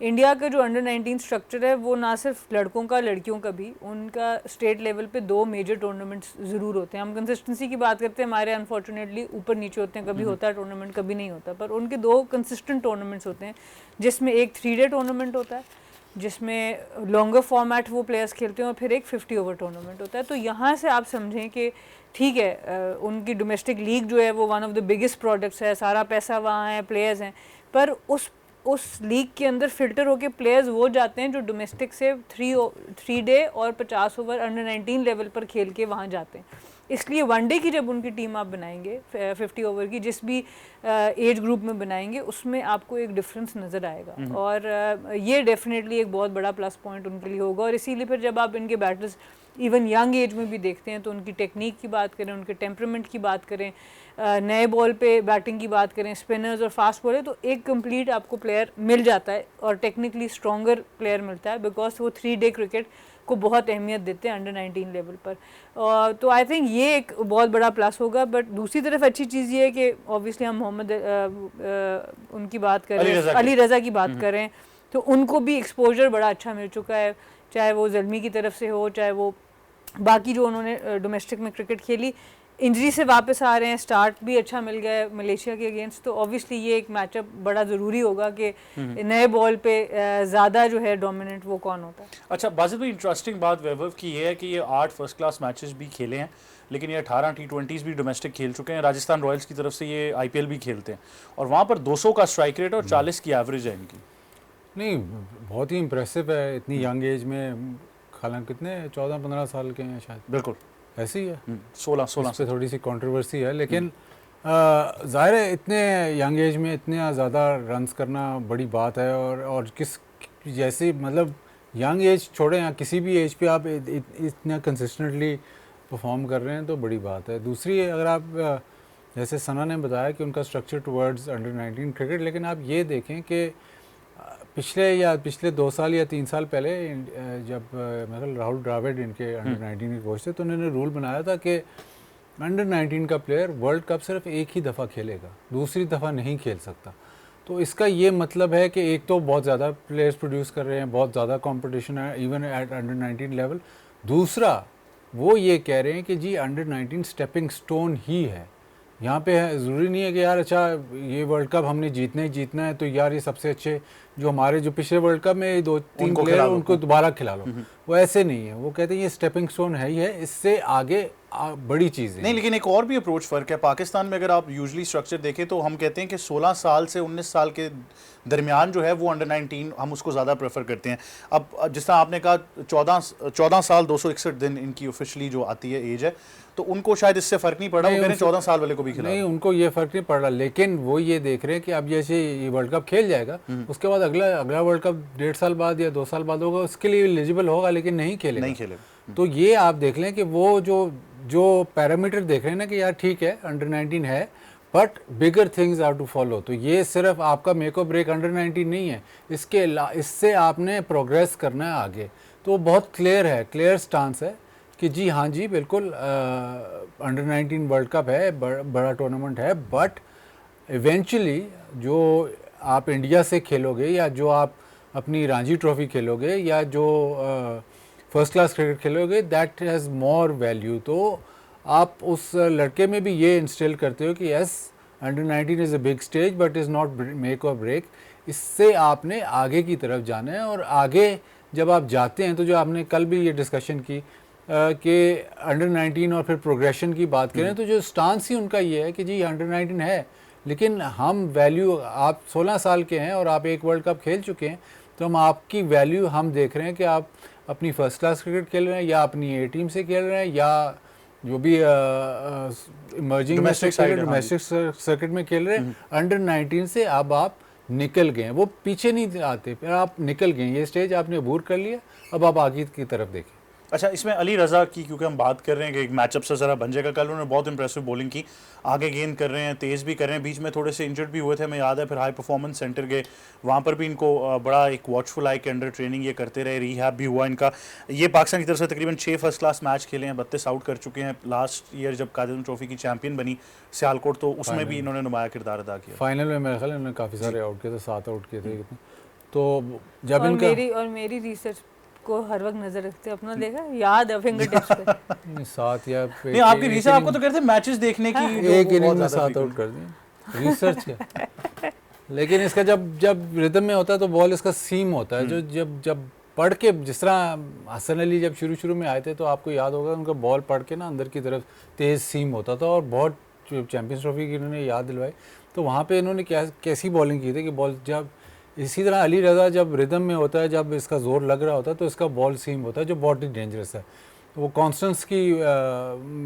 इंडिया का जो अंडर 19 स्ट्रक्चर है वो ना सिर्फ लड़कों का, लड़कियों का भी, उनका स्टेट लेवल पे 2 मेजर टूर्नामेंट्स ज़रूर होते हैं। हम कंसिस्टेंसी की बात करते हैं, हमारे अनफॉर्चुनेटली ऊपर नीचे होते हैं, कभी होता है टूर्नामेंट, कभी नहीं होता, पर उनके 2 कंसिस्टेंट टूर्नामेंट्स होते हैं, जिसमें एक 3 डे टूर्नामेंट होता है जिसमें लॉन्गर फॉर्मेट वो प्लेयर्स खेलते हैं, और फिर एक 50 ओवर टूर्नामेंट होता है। तो यहाँ से आप समझें कि ठीक है, उनकी डोमेस्टिक लीग जो है वो one of the biggest products है, सारा पैसा वहाँ है, प्लेयर्स हैं, पर उस लीग के अंदर फिल्टर होके प्लेयर्स वो जाते हैं जो डोमेस्टिक से 3 डे और 50 ओवर अंडर 19 लेवल पर खेल के वहाँ जाते हैं। इसलिए वनडे की जब उनकी टीम आप बनाएंगे 50 ओवर की, जिस भी एज ग्रुप में बनाएंगे, उसमें आपको एक डिफरेंस नज़र आएगा, और ये डेफिनेटली एक बहुत बड़ा प्लस पॉइंट उनके लिए होगा। और इसीलिए फिर जब आप इनके बैटर्स इवन यंग एज में भी देखते हैं तो उनकी टेक्निक की बात करें, उनके टेम्परामेंट की बात करें, नए बॉल पे बैटिंग की बात करें, स्पिनर्स और फास्ट बॉलर, तो एक कंप्लीट आपको प्लेयर मिल जाता है और टेक्निकली स्ट्रॉन्गर प्लेयर मिलता है, बिकॉज वो 3 डे क्रिकेट को बहुत अहमियत देते हैं अंडर 19 लेवल पर। तो आई थिंक ये एक बहुत बड़ा प्लस होगा। बट दूसरी तरफ अच्छी चीज़ ये है कि ऑब्वियसली हम मोहम्मद उनकी बात करें, अली रज़ा की बात करें, तो उनको भी एक्सपोजर बड़ा अच्छा मिल चुका है, चाहे वो ज़ल्मी की तरफ से हो, चाहे वो बाकी जो उन्होंने डोमेस्टिक में क्रिकेट खेली, इंजरी से वापस आ रहे हैं, स्टार्ट भी अच्छा मिल गया है मलेशिया के अगेंस्ट। तो ऑब्वियसली ये एक मैचअप बड़ा ज़रूरी होगा कि नए बॉल पे ज़्यादा जो है डोमिनेंट वो कौन होता है। अच्छा बाजिद भाई, इंटरेस्टिंग बात वैभव की ये है कि ये 8 फर्स्ट क्लास मैचेस भी खेले हैं, लेकिन ये 18 T20s भी डोमेस्टिक खेल चुके हैं। राजस्थान रॉयल्स की तरफ से ये IPL भी खेलते हैं और वहाँ पर 200 का स्ट्राइक रेट और 40 की एवरेज है इनकी। नहीं, बहुत ही इम्प्रेसिव है इतनी यंग एज में। हालांकि कितने 14-15 साल के हैं शायद, बिल्कुल ऐसे ही है, 16 से थोड़ी सी कंट्रोवर्सी है, लेकिन जाहिर है इतने यंग एज में इतने ज़्यादा रन्स करना बड़ी बात है। और किस जैसे मतलब यंग एज छोड़ें या किसी भी एज पे आप इतना कंसिस्टेंटली परफॉर्म कर रहे हैं तो बड़ी बात है। दूसरी अगर आप जैसे सना ने बताया कि उनका स्ट्रक्चर टुवर्ड्स अंडर 19 क्रिकेट, लेकिन आप ये देखें कि पिछले 2 साल या 3 साल पहले जब मतलब राहुल द्रविड़ इनके अंडर 19 के कोच थे, तो उन्होंने रूल बनाया था कि अंडर 19 का प्लेयर वर्ल्ड कप सिर्फ एक ही दफ़ा खेलेगा, दूसरी दफ़ा नहीं खेल सकता। तो इसका ये मतलब है कि एक तो बहुत ज़्यादा प्लेयर्स प्रोड्यूस कर रहे हैं, बहुत ज़्यादा कंपटीशन है इवन एट अंडर 19 लेवल। दूसरा वो ये कह रहे हैं कि जी अंडर 19 स्टेपिंग स्टोन ही है, यहाँ पे है, ज़रूरी नहीं है कि यार अच्छा ये वर्ल्ड कप हमने जीतना ही जीतना है तो यार ये सबसे अच्छे जो हमारे जो पिछले वर्ल्ड कप में 2-3 प्लेयर उनको दोबारा खिला लो। वो ऐसे नहीं है, वो कहते हैं ये स्टेपिंग स्टोन है ही है, इससे आगे बड़ी चीज़ नहीं। लेकिन एक और भी अप्रोच फ़र्क है। पाकिस्तान में अगर आप यूजुअली स्ट्रक्चर देखें तो हम कहते हैं कि 16 साल से 19 साल के दरमियान जो है वो अंडर 19 हम उसको ज़्यादा प्रेफर करते हैं। अब जिस तरह आपने कहा 14 साल 261 दिन इनकी ऑफिशियली जो आती है एज है, तो उनको शायद इससे फ़र्क नहीं पड़ा, वो कह रहे हैं 14 साल वाले को भी खिला। नहीं, उनको ये फ़र्क नहीं पड़ रहा, लेकिन वो ये देख रहे हैं कि अब जैसे ये वर्ल्ड कप खेल जाएगा उसके बाद अगला वर्ल्ड कप 1.5 साल बाद या 2 साल बाद होगा, उसके लिए एलिजिबल होगा लेकिन नहीं खेलेगा। तो ये आप देख लें कि वो जो पैरामीटर देख रहे हैं ना कि यार ठीक है अंडर 19 है but bigger things are to follow. तो ये सिर्फ आपका मेक और ब्रेक अंडर 19 नहीं है, इससे आपने प्रोग्रेस करना है आगे। तो बहुत क्लियर स्टांस है कि जी हाँ जी बिल्कुल अंडर 19 वर्ल्ड कप है, बड़ा टूर्नामेंट है, बट इवेंचुअली जो आप इंडिया से खेलोगे या जो आप अपनी रणजी ट्रॉफी खेलोगे या जो फर्स्ट क्लास क्रिकेट खेलोगे, दैट हैज़ मोर वैल्यू। तो आप उस लड़के में भी ये इंस्टिल करते हो कि yes under 19 is a big stage but is not make और ब्रेक। इससे आपने आगे की तरफ जाना है, और आगे जब आप जाते हैं तो जो आपने कल भी ये डिस्कशन की, कि अंडर 19 और फिर प्रोग्रेशन की बात करें तो जो स्टांस ही उनका ये है कि जी अंडर 19 है, लेकिन हम वैल्यू, आप 16 साल के हैं और आप एक वर्ल्ड कप खेल चुके हैं, तो हम आपकी वैल्यू हम देख रहे हैं कि आप अपनी फर्स्ट क्लास क्रिकेट खेल रहे हैं या अपनी ए टीम से खेल रहे हैं या जो भी इमर्जिंग डोमेस्टिक सर्किट में खेल रहे हैं। अंडर 19 से अब आप निकल गए हैं, वो पीछे नहीं आते, फिर आप निकल गए, ये स्टेज आपने अबूर कर लिया, अब आप आगे की तरफ देखें। अच्छा, इसमें अली रज़ा की क्योंकि हम बात कर रहे हैं कि एक मैचअप से ज़रा बन जाएगा, कल उन्होंने बहुत इंप्रेसिव बॉलिंग की, आगे गेंद कर रहे हैं, तेज़ भी कर रहे हैं, बीच में थोड़े से इंजर्ड भी हुए थे, हमें याद है, फिर हाई परफॉर्मेंस सेंटर गए, वहाँ पर भी इनको बड़ा एक वॉचफुल आई के अंडर ट्रेनिंग ये करते रहे, रिहैब भी हुआ इनका। ये पाकिस्तान की तरफ से तकरीबन 6 फर्स्ट क्लास मैच खेले हैं, 32 आउट कर चुके हैं। लास्ट ईयर जब कादिर ट्रॉफी की चैंपियन बनी सियालकोट, तो उसमें भी इन्होंने नुमाया किरदार अदा किया। फाइनल में मेरे ख्याल इन्होंने काफ़ी सारे आउट किए थे, 7 आउट किए थे कितने। तो जब इनका मेरी रिसर्च को हर वक्त नजर रखते हैं, अपना देखा याद है फिंगर टिप्स पे। 7 या नहीं, आपकी रिसर्च आपको तो कहते हैं मैचेस देखने की, एक इनिंग में 7 आउट कर दिए, रिसर्च है। लेकिन इसका जब रिदम में होता है तो बॉल इसका सीम होता है, जो जब पढ़ के, जिस तरह हसन अली जब शुरू में आए थे तो आपको याद होगा उनका बॉल पढ़ के ना अंदर की तरफ तेज़ सीम होता था, और बहुत चैंपियंस ट्रॉफी की इन्होंने याद दिलवाई, तो वहाँ पे इन्होंने कैसी बॉलिंग की थी कि बॉल जब इसी तरह अली रज़ा जब रिदम में होता है, जब इसका ज़ोर लग रहा होता है तो इसका बॉल सीम होता है, जो बहुत ही डेंजरस है। वो कॉन्स्टेंस की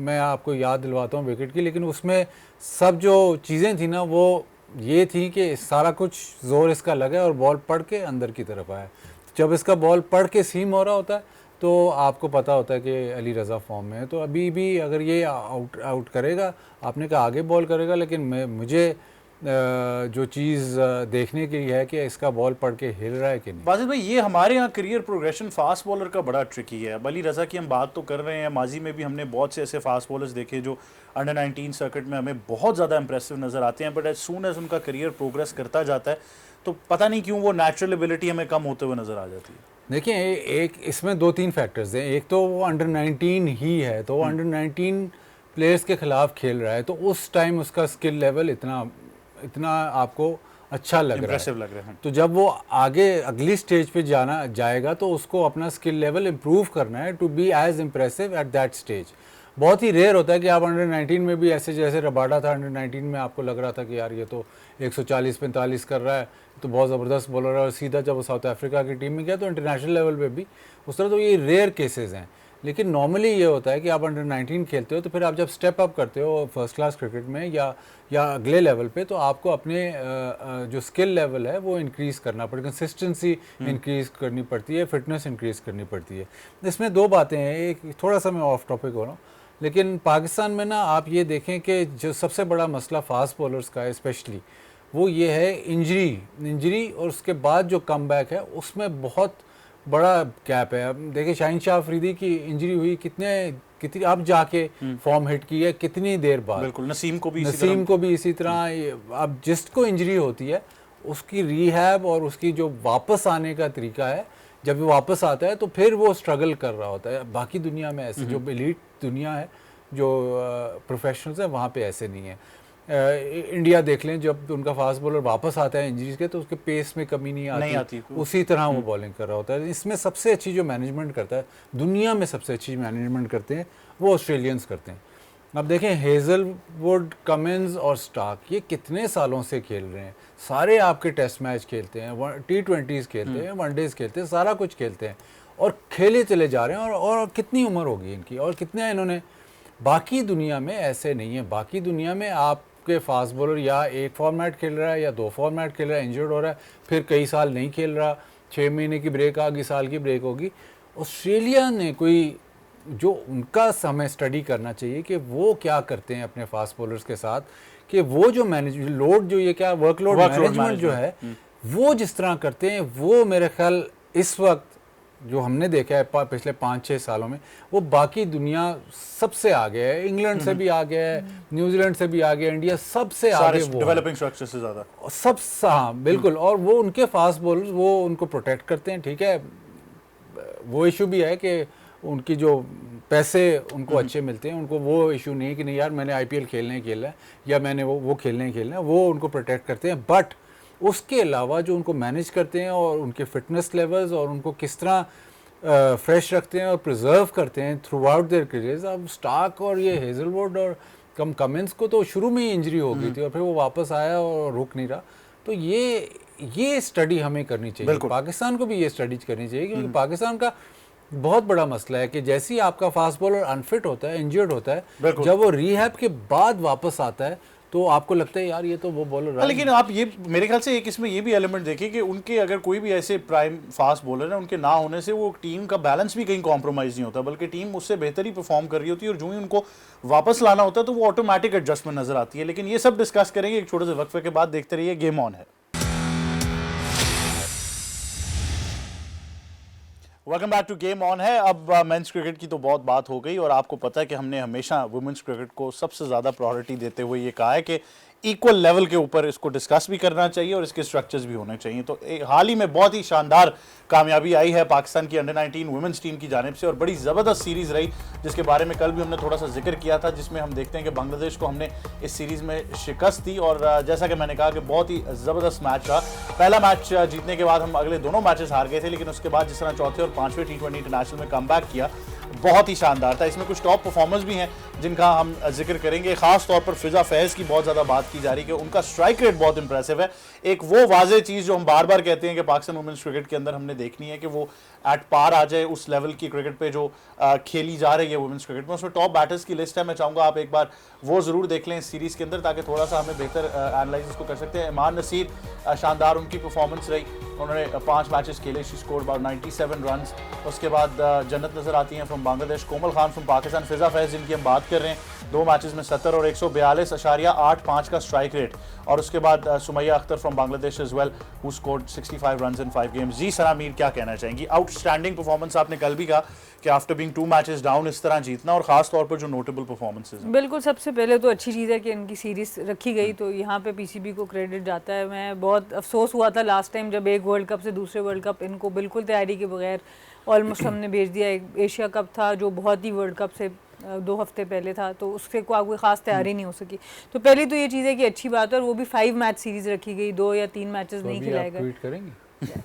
मैं आपको याद दिलवाता हूँ विकेट की, लेकिन उसमें सब जो चीज़ें थी ना वो ये थी कि सारा कुछ ज़ोर इसका लगा और बॉल पढ़ के अंदर की तरफ आया। जब इसका बॉल पढ़ के सीम हो रहा होता है तो आपको पता होता है कि अली रज़ा फॉर्म में है। तो अभी भी अगर ये आउट करेगा, आपने कहा आगे बॉल करेगा, लेकिन मुझे जो चीज़ देखने की है कि इसका बॉल पढ़ के हिल रहा है कि नहीं। बाजिद भाई, ये हमारे यहाँ करियर प्रोग्रेशन फास्ट बॉलर का बड़ा ट्रिकी है। अब अली रज़ा की हम बात तो कर रहे हैं, माजी में भी हमने बहुत से ऐसे फास्ट बॉलर्स देखे जो अंडर 19 सर्किट में हमें बहुत ज़्यादा इंप्रेसिव नज़र आते हैं, बट एज सून एज उनका करियर प्रोग्रेस करता जाता है तो पता नहीं क्यों वो नेचुरल एबिलिटी हमें कम होते हुए नज़र आ जाती है। देखिए, एक इसमें 2-3 फैक्टर्स हैं। एक तो वो अंडर 19 ही है, तो वो अंडर 19 प्लेयर्स के खिलाफ खेल रहा है, तो उस टाइम उसका स्किल लेवल इतना आपको अच्छा लग रहा है। तो जब वो आगे अगली स्टेज पे जाएगा तो उसको अपना स्किल लेवल इम्प्रूव करना है to be as impressive at that stage. बहुत ही रेयर होता है कि आप अंडर 19 में भी ऐसे, जैसे रबाडा था अंडर 19 में, आपको लग रहा था कि यार ये तो 140-45 कर रहा है, तो बहुत ज़बरदस्त बॉलर है, और सीधा जब वो साउथ अफ्रीका की टीम में गया तो इंटरनेशनल लेवल पे भी उस तरह, तो ये रेयर केसेस हैं। लेकिन नॉर्मली ये होता है कि आप अंडर 19 खेलते हो तो फिर आप जब स्टेप अप करते हो फर्स्ट क्लास क्रिकेट में या अगले लेवल पे, तो आपको अपने जो स्किल लेवल है वो इंक्रीज़ करना पड़ेगा, कंसिस्टेंसी इंक्रीज़ करनी पड़ती है, फिटनेस इंक्रीज़ करनी पड़ती है। इसमें 2 बातें हैं, एक थोड़ा सा मैं ऑफ टॉपिक हो रहा हूँ, लेकिन पाकिस्तान में ना आप ये देखें कि जो सबसे बड़ा मसला फास्ट बॉलर्स का है स्पेशली, वो ये है इंजरी और उसके बाद जो कम बैक है उसमें बहुत बड़ा गैप है। अब देखिए, शाहीन शाह अफरीदी की इंजरी हुई कितनी अब जाके फॉर्म हिट की है, कितनी देर बाद। बिल्कुल, नसीम को भी इसी तरह। अब जिसको इंजरी होती है उसकी रीहैब और उसकी जो वापस आने का तरीका है, जब वो वापस आता है तो फिर वो स्ट्रगल कर रहा होता है। बाकी दुनिया में ऐसे, जो एलीट दुनिया है, जो प्रोफेशनल्स हैं, वहाँ पे ऐसे नहीं है। इंडिया देख लें, जब उनका फास्ट बॉलर वापस आता है इंजरीज के तो उसके पेस में कमी नहीं आती उसी तरह वो बॉलिंग कर रहा होता है। इसमें सबसे अच्छी जो मैनेजमेंट करता है, दुनिया में सबसे अच्छी मैनेजमेंट करते हैं वो ऑस्ट्रेलियंस करते हैं। अब देखें, हेजलवुड, कमिंस और स्टार्क, ये कितने सालों से खेल रहे हैं, सारे आपके टेस्ट मैच खेलते हैं, T20s खेलते हैं, वनडेज खेलते हैं, सारा कुछ खेलते हैं और खेले चले जा रहे हैं। और कितनी उम्र होगी इनकी, और कितने इन्होंने। बाकी दुनिया में ऐसे नहीं है। बाकी दुनिया में आपके फास्ट बॉलर या एक फॉर्मेट खेल रहा है या 2 फॉर्मेट खेल रहा है, इंजर्ड हो रहा है, फिर कई साल नहीं खेल रहा, 6 महीने की ब्रेक आ गई, साल की ब्रेक होगी। ऑस्ट्रेलिया ने कोई जो उनका समय स्टडी करना चाहिए कि वो क्या करते हैं अपने फास्ट बॉलर्स के साथ, कि वो जो लोड, जो ये क्या वर्कलोड मैनेजमेंट जो है वो जिस तरह करते हैं, वो मेरे ख्याल इस वक्त जो हमने देखा है पिछले 5-6 सालों में, वो बाकी दुनिया सबसे आगे है। इंग्लैंड से भी आगे है, न्यूजीलैंड से भी आगे, इंडिया सबसे आगे, वो डेवलपिंग स्ट्रक्चर से ज़्यादा सब। हाँ बिल्कुल। और वो उनके फास्ट बॉलर्स वो उनको प्रोटेक्ट करते हैं। ठीक है, वो इशू भी है कि उनकी जो पैसे उनको अच्छे मिलते हैं, उनको वो इशू नहीं है कि नहीं यार मैंने IPL खेलना है या मैंने वो खेलना है, वो उनको प्रोटेक्ट करते हैं। बट उसके अलावा जो उनको मैनेज करते हैं और उनके फिटनेस लेवल्स और उनको किस तरह फ्रेश रखते हैं और प्रिजर्व करते हैं थ्रू आउट देयर करियर्स। अब स्टार्क और ये हेजलवुड और कमिंस को तो शुरू में ही इंजरी हो गई थी और फिर वो वापस आया और रुक नहीं रहा। तो ये स्टडी हमें करनी चाहिए, पाकिस्तान को भी ये स्टडी करनी चाहिए, क्योंकि पाकिस्तान का बहुत बड़ा मसला है कि जैसे ही आपका फास्ट बॉलर अनफिट होता है, इंजर्ड होता है, जब वो रिहैब के बाद वापस आता है तो आपको लगता है यार ये तो वो बॉलर। लेकिन आप ये मेरे ख्याल से एक इसमें ये भी एलिमेंट देखिए कि उनके अगर कोई भी ऐसे प्राइम फास्ट बॉलर है, उनके ना होने से वो टीम का बैलेंस भी कहीं कॉम्प्रोमाइज़ नहीं होता, बल्कि टीम उससे बेहतर ही परफॉर्म कर रही होती है और जो ही उनको वापस लाना होता है तो वो ऑटोमेटिक एडजस्टमेंट नजर आती है। लेकिन ये सब डिस्कस करेंगे एक छोटे से वक्फे के बाद। देखते रहिए, गेम ऑन है। Welcome back to game on है। अब मेंस क्रिकेट की तो बहुत बात हो गई और आपको पता है कि हमने हमेशा वुमेन्स क्रिकेट को सबसे ज़्यादा प्रायोरिटी देते हुए ये कहा है कि इक्वल लेवल के ऊपर इसको डिस्कस भी करना चाहिए और इसके स्ट्रक्चर्स भी होने चाहिए। तो हाल ही में बहुत ही शानदार कामयाबी आई है पाकिस्तान की अंडर 19 वुमेन्स टीम की जानिब से और बड़ी ज़बरदस्त सीरीज़ रही, जिसके बारे में कल भी हमने थोड़ा सा जिक्र किया था, जिसमें हम देखते हैं कि बांग्लादेश को हमने इस सीरीज़ में शिकस्त दी और जैसा कि मैंने कहा कि बहुत ही ज़बरदस्त मैच रहा। पहला मैच जीतने के बाद हम अगले दोनों मैचेस हार गए थे, लेकिन उसके बाद जिस तरह चौथे और पाँचवें T20 इंटरनेशनल में कमबैक किया, बहुत ही शानदार था। इसमें कुछ टॉप परफॉर्मर्स भी हैं जिनका हम जिक्र करेंगे। खास तौर पर फिजा फैज़ की बहुत ज़्यादा बात की जा रही है कि उनका स्ट्राइक रेट बहुत इंप्रेसिव है। एक वो वाज़ेह चीज़ जो हम बार बार कहते हैं कि पाकिस्तान वुमेन्स क्रिकेट के अंदर हमने देखनी है कि वो एट पार आ जाए उस लेवल की क्रिकेट पे जो खेली जा रही है वुमेन्स क्रिकेट में। उसमें टॉप बैटर्स की लिस्ट है, मैं चाहूँगा आप एक बार वो ज़रूर देख लें इस सीरीज़ के अंदर, ताकि थोड़ा सा हमें बेहतर एनालिसिस को कर सकते हैं। ईमान नसीर शानदार उनकी परफॉर्मेंस रही, उन्होंने 5 मैचेस खेले, शी स्कोर्ड अबाउट 97 रन्स। उसके बाद जन्नत नज़र आती हैं फ्रॉम बांग्लादेश, कोमल खान फ्रॉम पाकिस्तान, फिजा फैज़ जिनकी हम बात कर रहे हैं 2 मैचेस में 70 और 142.85 का स्ट्राइक रेट। और उसके बाद Sumaiya Akhtar from Bangladesh as well who scored 65 runs in 5 games. जी सना मीर क्या कहना चाहेंगी? आउटस्टैंडिंग परफॉर्मेंस आपने कल भी कहा कि आफ्टर बीइंग 2 मैचेस डाउन इस तरह जीतना और खास तौर पर जो नोटेबल परफॉर्मेंसेस हैं। बिल्कुल, सबसे पहले तो अच्छी चीज़ है कि इनकी सीरीज़ रखी गई, तो यहाँ पे पीसीबी को क्रेडिट जाता है। मैं बहुत अफसोस हुआ था लास्ट टाइम जब एक वर्ल्ड कप से दूसरे वर्ल्ड कप इनको बिल्कुल तैयारी के बगैर ऑलमोस्ट हमने भेज दिया। एक एशिया कप था जो बहुत ही वर्ल्ड कप से 2 हफ्ते पहले था, तो उससे कोई ख़ास तैयारी नहीं हो सकी। तो पहली तो ये चीज़ है कि अच्छी बात है, और वो भी 5 मैच सीरीज़ रखी गई, 2 या 3 मैचेस नहीं खिलाए गए। ट्वीट करेंगे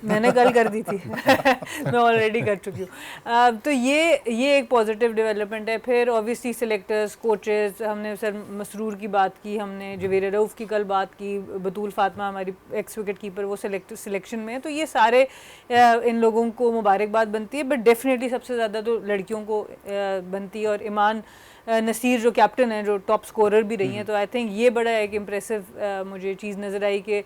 मैंने कल कर दी थी मैं ऑलरेडी कर चुकी हूँ। तो ये एक पॉजिटिव डेवलपमेंट है। फिर ऑब्वियसली सिलेक्टर्स, कोचेस, हमने सर मसरूर की बात की, हमने जवेर रऊफ़ की कल बात की, बतूल फातिमा हमारी एक्स विकेट कीपर वो सिलेक्शन में है। तो ये सारे इन लोगों को मुबारकबाद बनती है, बट डेफिनेटली सबसे ज़्यादा तो लड़कियों को बनती है। और ईमान नसीर जो कैप्टन है, जो टॉप स्कोरर भी रही हैं, तो आई थिंक ये बड़ा एक इम्प्रेसिव मुझे चीज़ नज़र आई कि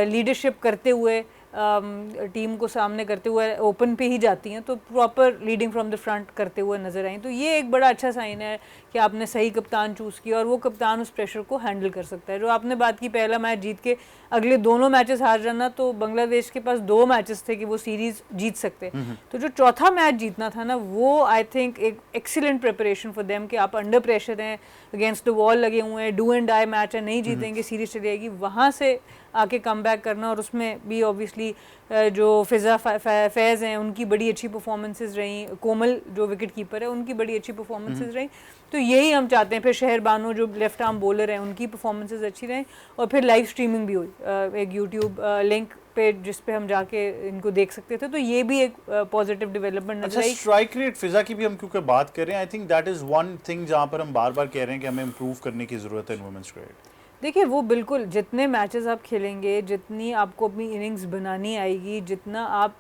लीडरशिप करते हुए टीम को सामने करते हुए ओपन पे ही जाती हैं, तो proper leading from the front करते हुए नज़र आई। तो ये एक बड़ा अच्छा साइन है कि आपने सही कप्तान चूज़ किया और वो कप्तान उस प्रेशर को हैंडल कर सकता है। जो आपने बात की पहला मैच जीत के अगले दोनों मैचेस हार जाना, तो बांग्लादेश के पास 2 मैचेस थे कि वो सीरीज़ जीत सकते। तो जो चौथा मैच जीतना था ना, वो आई थिंक एक एक्सीलेंट प्रिपरेशन फॉर देम कि आप अंडर प्रेशर हैं, अगेंस्ट द वॉल लगे हुए हैं, डू एंड डाई मैच है, नहीं जीतेंगे सीरीज़ चली जाएगी, वहाँ से आके कम बैक करना। और उसमें भी ऑब्वियसली जो फिजा फैज़ हैं उनकी बड़ी अच्छी परफॉर्मेंसेस रही, कोमल जो विकेट कीपर है उनकी बड़ी अच्छी परफॉर्मेंसेस रही। तो यही हम चाहते हैं। फिर शहर बानो जो लेफ्ट आर्म बॉलर हैं उनकी परफॉर्मेंसेस अच्छी रहीं, और फिर लाइव स्ट्रीमिंग भी हुई एक यूट्यूब लिंक पे जिस पे हम जाके इनको देख सकते थे। तो ये भी एक पॉजिटिव डेवलपमेंट नजर आई। स्ट्राइक रेट फिजा की भी हम क्योंकि बात कर रहे हैं, आई think that is one thing जहाँ पर हम बार बार कह रहे हैं कि हमें इम्प्रूव करने की ज़रूरत है इन वुमेन्स क्रिकेट। देखिए, वो बिल्कुल जितने मैचेस आप खेलेंगे, जितनी आपको अपनी इनिंग्स बनानी आएगी, जितना आप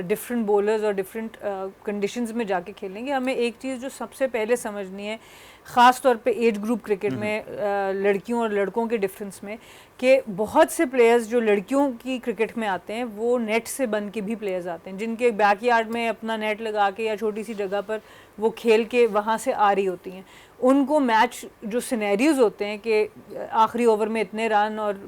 डिफरेंट बॉलर्स और डिफरेंट कंडीशंस में जाके खेलेंगे, हमें एक चीज़ जो सबसे पहले समझनी है, ख़ास तौर पे एज ग्रुप क्रिकेट में लड़कियों और लड़कों के डिफरेंस में, कि बहुत से प्लेयर्स जो लड़कियों की क्रिकेट में आते हैं वो नेट से बन के भी प्लेयर्स आते हैं, जिनके बैकयार्ड में अपना नेट लगा के या छोटी सी जगह पर वो खेल के वहाँ से आ रही होती हैं। उनको मैच जो सिनेरियोज होते हैं कि आखिरी ओवर में इतने रन और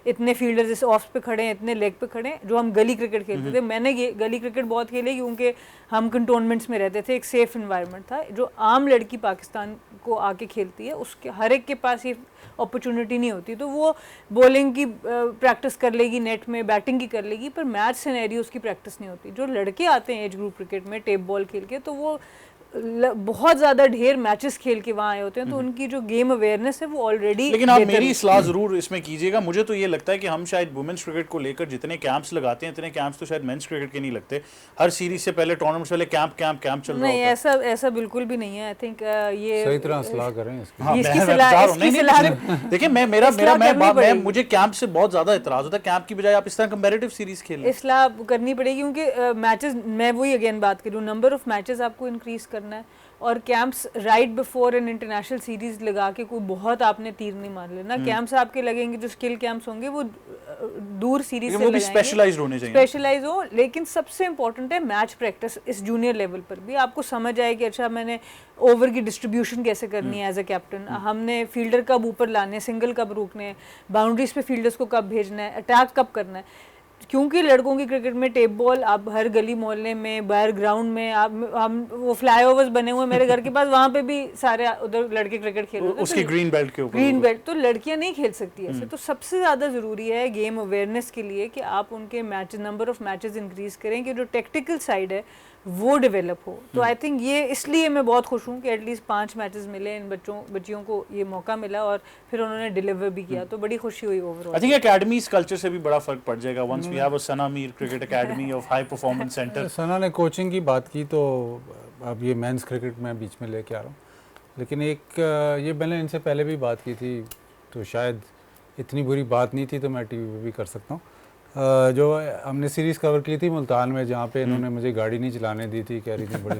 इतने फील्डर्स इस ऑफ पे खड़े हैं, इतने लेग पे खड़े हैं, जो हम गली क्रिकेट खेलते थे। मैंने ये गली क्रिकेट बहुत खेली क्योंकि हम कंटोनमेंट्स में रहते थे, एक सेफ इन्वायरमेंट था। जो आम लड़की पाकिस्तान को आके खेलती है उसके हर एक के पास ये अपॉर्चुनिटी नहीं होती, तो वो बॉलिंग की प्रैक्टिस कर लेगी नेट में, बैटिंग की कर लेगी, पर मैच सिनेरियोज की प्रैक्टिस नहीं होती। जो लड़के आते हैं एज ग्रुप क्रिकेट में टेप बॉल खेल के, तो वो बहुत ज़्यादा ढेर मैचेस खेल के वहाँ आए होते हैं, तो उनकी जो गेम अवेयरनेस है वो ऑलरेडी। लेकिन आप मेरी सलाह जरूर इसमें कीजिएगा। मुझे तो ये लगता है कि हम शायद वुमेन्स क्रिकेट को लेकर जितने कैंप्स लगाते हैं इतने कैंप्स तो शायद मेंस क्रिकेट के नहीं लगते। हर सीरीज से पहले, टूर्नामेंट से पहले कैंप कैंप कैंप चल रहा नहीं, होता है। ऐसा बिल्कुल भी नहीं है। आई थिंक ये सही तरह सलाह करें इसकी। हाँ, इसकी मैं सलाह- बता रहा हूँ। इसकी नहीं, सलाह- नहीं, देखिए मैं मेरा इस्लाह मेरा करनी मैं पड़ेगी। मुझे कैंप से बहुत ज्यादा इतराज होता है। कैंप की बजाय आप इस तरह कंपैरेटिव सीरीज खेलें। इस्लाह करनी पड़ेगी, क्योंकि मैचेस, मैं वही अगेन बात करूँ, नंबर ऑफ मैचेस आपको इंक्रीज करना है, और camps right before an international series लगा के कोई बहुत आपने तीर नहीं मार लेना। कैंप्स आपके लगेंगे जो स्किल कैंप्स होंगे वो दूर सीरीज से वो भी लगाएंगे, स्पेशलाइज्ड होने चाहिए। स्पेशलाइज हो। लेकिन सबसे इंपॉर्टेंट है मैच प्रैक्टिस। इस जूनियर लेवल पर भी आपको समझ आए कि अच्छा मैंने ओवर की डिस्ट्रीब्यूशन कैसे करनी है एज अ कैप्टन, हमने फील्डर कब ऊपर लाने, सिंगल कब रोकने, बाउंड्रीज पे फील्डर्स को कब भेजना है, अटैक कब करना है। क्योंकि लड़कों की क्रिकेट में टेप बॉल आप हर गली मोहल्ले में, बाहर ग्राउंड में, आप हम वो फ्लाईओवर्स बने हुए मेरे घर के पास, वहाँ पे भी सारे उधर लड़के क्रिकेट खेल रहे हैं। उसकी ग्रीन बेल्ट के ऊपर, ग्रीन बेल्ट तो लड़कियां नहीं खेल सकती ऐसे। तो सबसे ज़्यादा ज़रूरी है गेम अवेयरनेस के लिए कि आप उनके match, number of matches increase करें कि जो टेक्टिकल साइड है वो डेवलप हो। तो आई थिंक ये, इसलिए मैं बहुत खुश हूँ कि एटलीस्ट 5 मैचेस मिले इन बच्चियों को, ये मौका मिला और फिर उन्होंने डिलीवर भी किया, तो बड़ी खुशी हुई overall. I think academies culture से भी बड़ा फर्क पड़ जाएगा once we have a Sana Mir cricket academy of high performance centre. सना ने कोचिंग की बात की, तो अब ये मेंस क्रिकेट में बीच में लेके आ रहा हूँ, लेकिन एक ये मैंने इनसे पहले भी बात की थी, तो शायद इतनी बुरी बात नहीं थी, तो मैं टीवी पे भी कर सकता हूँ। जो हमने सीरीज़ कवर की थी मुल्तान में, जहाँ पे इन्होंने मुझे गाड़ी नहीं चलाने दी थी, कह रही थी बड़ी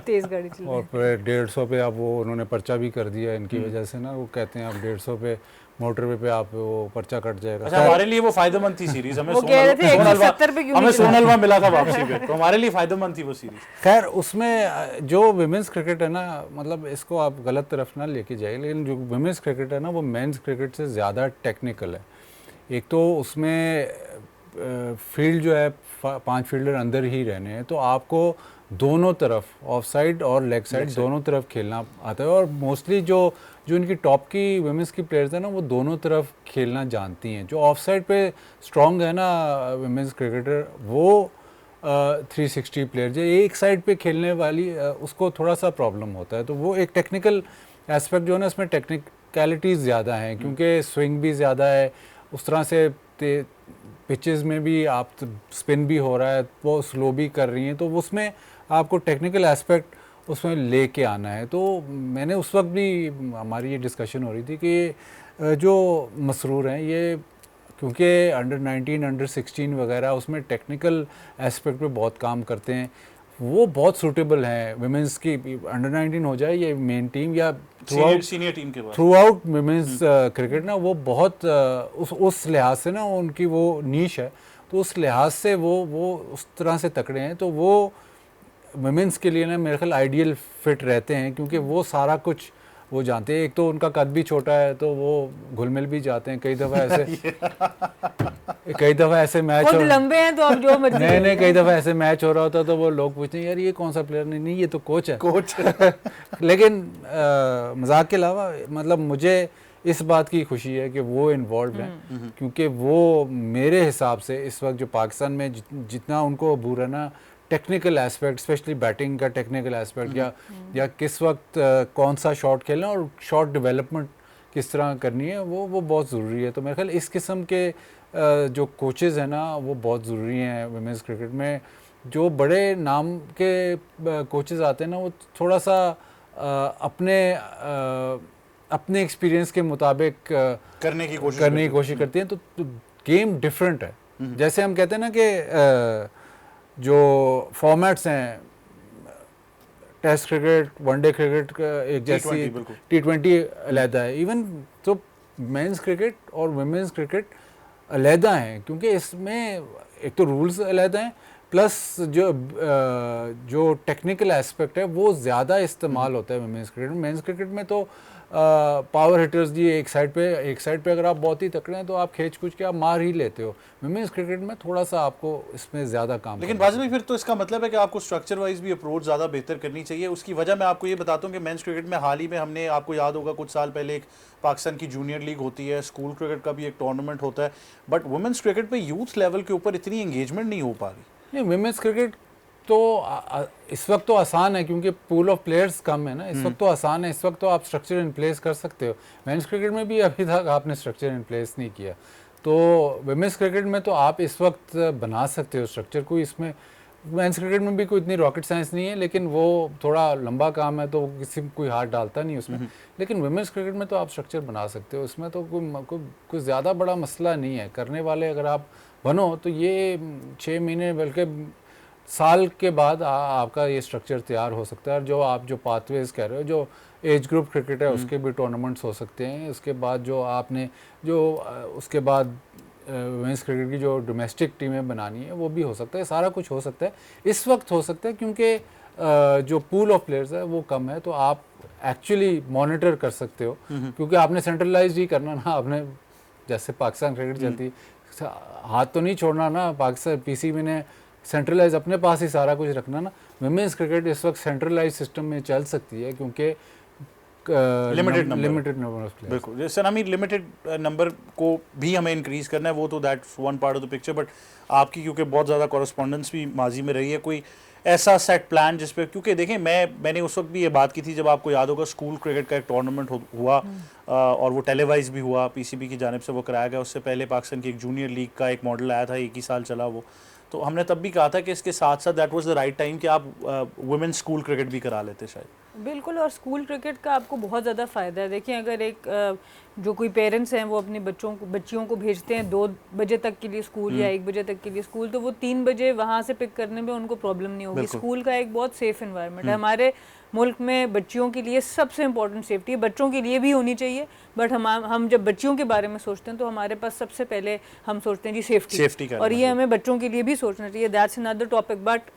तेज़ गाड़ी चल और फिर 150 पे अब वो उन्होंने पर्चा भी कर दिया इनकी वजह से ना। वो कहते हैं अब 150 पे मोटरवे पे आप वो पर्चा कट जाएगा। अच्छा, हमारे लिए वो फायदेमंद थी सीरीज। हमें वो कह रहे थे 170 पे क्यों हमें नहीं चला? सोनलवा मिला था वापसी पे, तो हमारे लिए फायदेमंद थी वो सीरीज। खैर उसमें जो वुमेंस क्रिकेट है ना, मतलब इसको आप गलत तरफ ना लेके जाइए, लेकिन जो वुमेंस क्रिकेट है ना वो मेंस क्रिकेट से ज़्यादा टेक्निकल है। एक तो उसमें फील्ड जो है 5 फील्डर अंदर ही रहने हैं, तो आपको दोनों तरफ ऑफ साइड और लेग साइड दोनों तरफ खेलना आता है। और मोस्टली जो इनकी टॉप की वुमेंस की प्लेयर्स हैं ना, वो दोनों तरफ खेलना जानती हैं। जो ऑफ साइड पे स्ट्रॉन्ग है ना वुमेंस क्रिकेटर, वो 360 प्लेयर जो एक साइड पे खेलने वाली उसको थोड़ा सा प्रॉब्लम होता है। तो वो एक टेक्निकल एस्पेक्ट जो है ना, इसमें टेक्निकलिटीज़ ज़्यादा हैं, क्योंकि स्विंग भी ज़्यादा है, उस तरह से पिचेस में भी आप स्पिन भी हो रहा है, वो स्लो भी कर रही हैं, तो उसमें आपको टेक्निकल एस्पेक्ट उसमें लेके आना है। तो मैंने उस वक्त भी, हमारी ये डिस्कशन हो रही थी कि जो मसरूर हैं ये, क्योंकि अंडर 19 अंडर 16 वगैरह उसमें टेक्निकल एस्पेक्ट पे बहुत काम करते हैं, वो बहुत सूटेबल हैं वुमेंस की। अंडर 19 हो जाए ये मेन टीम या सीनियर टीम के बाद थ्रू आउट वुमेंस क्रिकेट ना, वो बहुत उस लिहाज से ना उनकी वो नीश है, तो उस लिहाज से वो उस तरह से तकड़े हैं, तो वो वुमेंस के लिए ना मेरे ख्याल आइडियल फिट रहते हैं, क्योंकि वो सारा कुछ वो जानते हैं। एक तो उनका कद भी छोटा है, तो वो घुल मिल भी जाते हैं। कई दफ़ा ऐसे मैच खुद लंबे हैं तो अब जो मर्जी नहीं कई दफ़ा ऐसे मैच हो रहा होता तो वो लोग पूछते हैं यार ये कौन सा प्लेयर, नहीं ये तो कोच है। लेकिन मजाक के अलावा मतलब मुझे इस बात की खुशी है कि वो इन्वॉल्व हैं, क्योंकि वो मेरे हिसाब से इस वक्त जो पाकिस्तान में जितना उनको अबूर है ना टेक्निकल एस्पेक्ट, स्पेशली बैटिंग का टेक्निकल एस्पेक्ट, या किस वक्त कौन सा शॉट खेलना और शॉट डेवलपमेंट किस तरह करनी है, वो बहुत ज़रूरी है। तो मेरे ख्याल इस किस्म के जो कोचेज़ हैं ना वो बहुत ज़रूरी हैं वुमेंस क्रिकेट में। जो बड़े नाम के कोचेज़ आते हैं ना, वो थोड़ा सा अपने एक्सपीरियंस के मुताबिक करने की कोशिश करती हैं, तो गेम डिफरेंट है। जैसे हम कहते हैं ना कि जो फॉर्मेट्स हैं, टेस्ट क्रिकेट, वनडे क्रिकेट का एक जैसी, T20 अलहदा है, इवन तो मेंस क्रिकेट और वुमेंस क्रिकेट अलहदा हैं, क्योंकि इसमें एक तो रूल्स अलहदा हैं, प्लस जो टेक्निकल एस्पेक्ट है वो ज़्यादा इस्तेमाल होता है वुमेंस क्रिकेट में। मेंस क्रिकेट में तो पावर हिटर्स जी एक साइड पे अगर आप बहुत ही तकड़े हैं तो आप खींच कुछ के आप मार ही लेते हो। वुमेंस क्रिकेट में थोड़ा सा आपको इसमें ज़्यादा काम, लेकिन बाज़ में फिर तो इसका मतलब है कि आपको स्ट्रक्चर वाइज भी अप्रोच ज़्यादा बेहतर करनी चाहिए। उसकी वजह मैं आपको ये बताता हूँ कि मेंस क्रिकेट में हाल ही में हमने, आपको याद होगा कुछ साल पहले एक पाकिस्तान की जूनियर लीग होती है, स्कूल क्रिकेट का भी एक टूर्नामेंट होता है, बट वुमेंस क्रिकेट पे यूथ लेवल के ऊपर इतनी एंगेजमेंट नहीं हो पा रही। नहीं वुमेंस क्रिकेट इस वक्त तो आसान है क्योंकि पूल ऑफ प्लेयर्स कम है ना, इस वक्त तो आसान है, इस वक्त तो आप स्ट्रक्चर इन प्लेस कर सकते हो। मेंस क्रिकेट में भी अभी तक आपने स्ट्रक्चर इन प्लेस नहीं किया, तो वुमेन्स क्रिकेट में तो आप इस वक्त बना सकते हो स्ट्रक्चर। कोई इसमें मेंस क्रिकेट में भी कोई इतनी रॉकेट साइंस नहीं है, लेकिन वो थोड़ा लंबा काम है तो कोई हाथ डालता नहीं उसमें। लेकिन वुमेन्स क्रिकेट में तो आप स्ट्रक्चर बना सकते हो, उसमें तो कोई ज़्यादा बड़ा मसला नहीं है। करने वाले अगर आप बनो तो ये 6 महीने बल्कि साल के बाद आपका ये स्ट्रक्चर तैयार हो सकता है। और जो पाथवेज कह रहे हो, जो एज ग्रुप क्रिकेट है उसके भी टूर्नामेंट्स हो सकते हैं। उसके बाद उसके बाद वुमेंस क्रिकेट की जो डोमेस्टिक टीमें बनानी है वो भी हो सकता है, सारा कुछ हो सकता है। इस वक्त हो सकता है क्योंकि जो पूल ऑफ प्लेयर्स है वो कम है, तो आप एक्चुअली मॉनिटर कर सकते हो। क्योंकि आपने सेंट्रलाइज ही करना ना, आपने जैसे पाकिस्तान क्रिकेट चलती, हाथ तो नहीं छोड़ना ना पाकिस्तान पीसीबी ने, सेंट्रलाइज अपने पास ही सारा कुछ रखना ना। वुमेन्स क्रिकेट इस वक्त सेंट्रलाइज सिस्टम में चल सकती है क्योंकि लिमिटेड नंबर ऑफ प्लेयर्स। बिल्कुल sir, I mean limited number को भी हमें इंक्रीज करना है, वो तो that's one part of the picture. But आपकी क्योंकि बहुत ज़्यादा कॉरेस्पॉन्डेंस भी माजी में रही है, कोई ऐसा सेट प्लान जिस पे, क्योंकि देखें मैंने उस वक्त भी ये बात की थी जब आपको याद होगा स्कूल क्रिकेट का एक टूर्नामेंट हुआ और वो टेलीवाइज भी हुआ, पीसीबी की जानिब से वो कराया गया। उससे पहले पाकिस्तान की एक जूनियर लीग का एक मॉडल आया था, 1 ही साल चला वो। तो हमने तब भी कहा था कि इसके साथ साथ that was the right time कि आप वुमेन्स स्कूल क्रिकेट भी करा लेते शायद। बिल्कुल, और स्कूल क्रिकेट का आपको बहुत ज़्यादा फ़ायदा है। देखिए, अगर एक जो कोई पेरेंट्स हैं वो अपने बच्चियों को भेजते हैं 2 बजे तक के लिए स्कूल या 1 बजे तक के लिए स्कूल, तो वो 3 बजे वहाँ से पिक करने में उनको प्रॉब्लम नहीं होगी। स्कूल का एक बहुत सेफ़ इन्वायरमेंट है। हमारे मुल्क में बच्चियों के लिए सबसे इम्पोर्टेंट सेफ्टी है, बच्चों के लिए भी होनी चाहिए, बट हम जब बच्चियों के बारे में सोचते हैं तो हमारे पास सबसे पहले हम सोचते हैं जी सेफ्टी का, और ये हमें बच्चों के लिए भी सोचना चाहिए। That's another topic. बट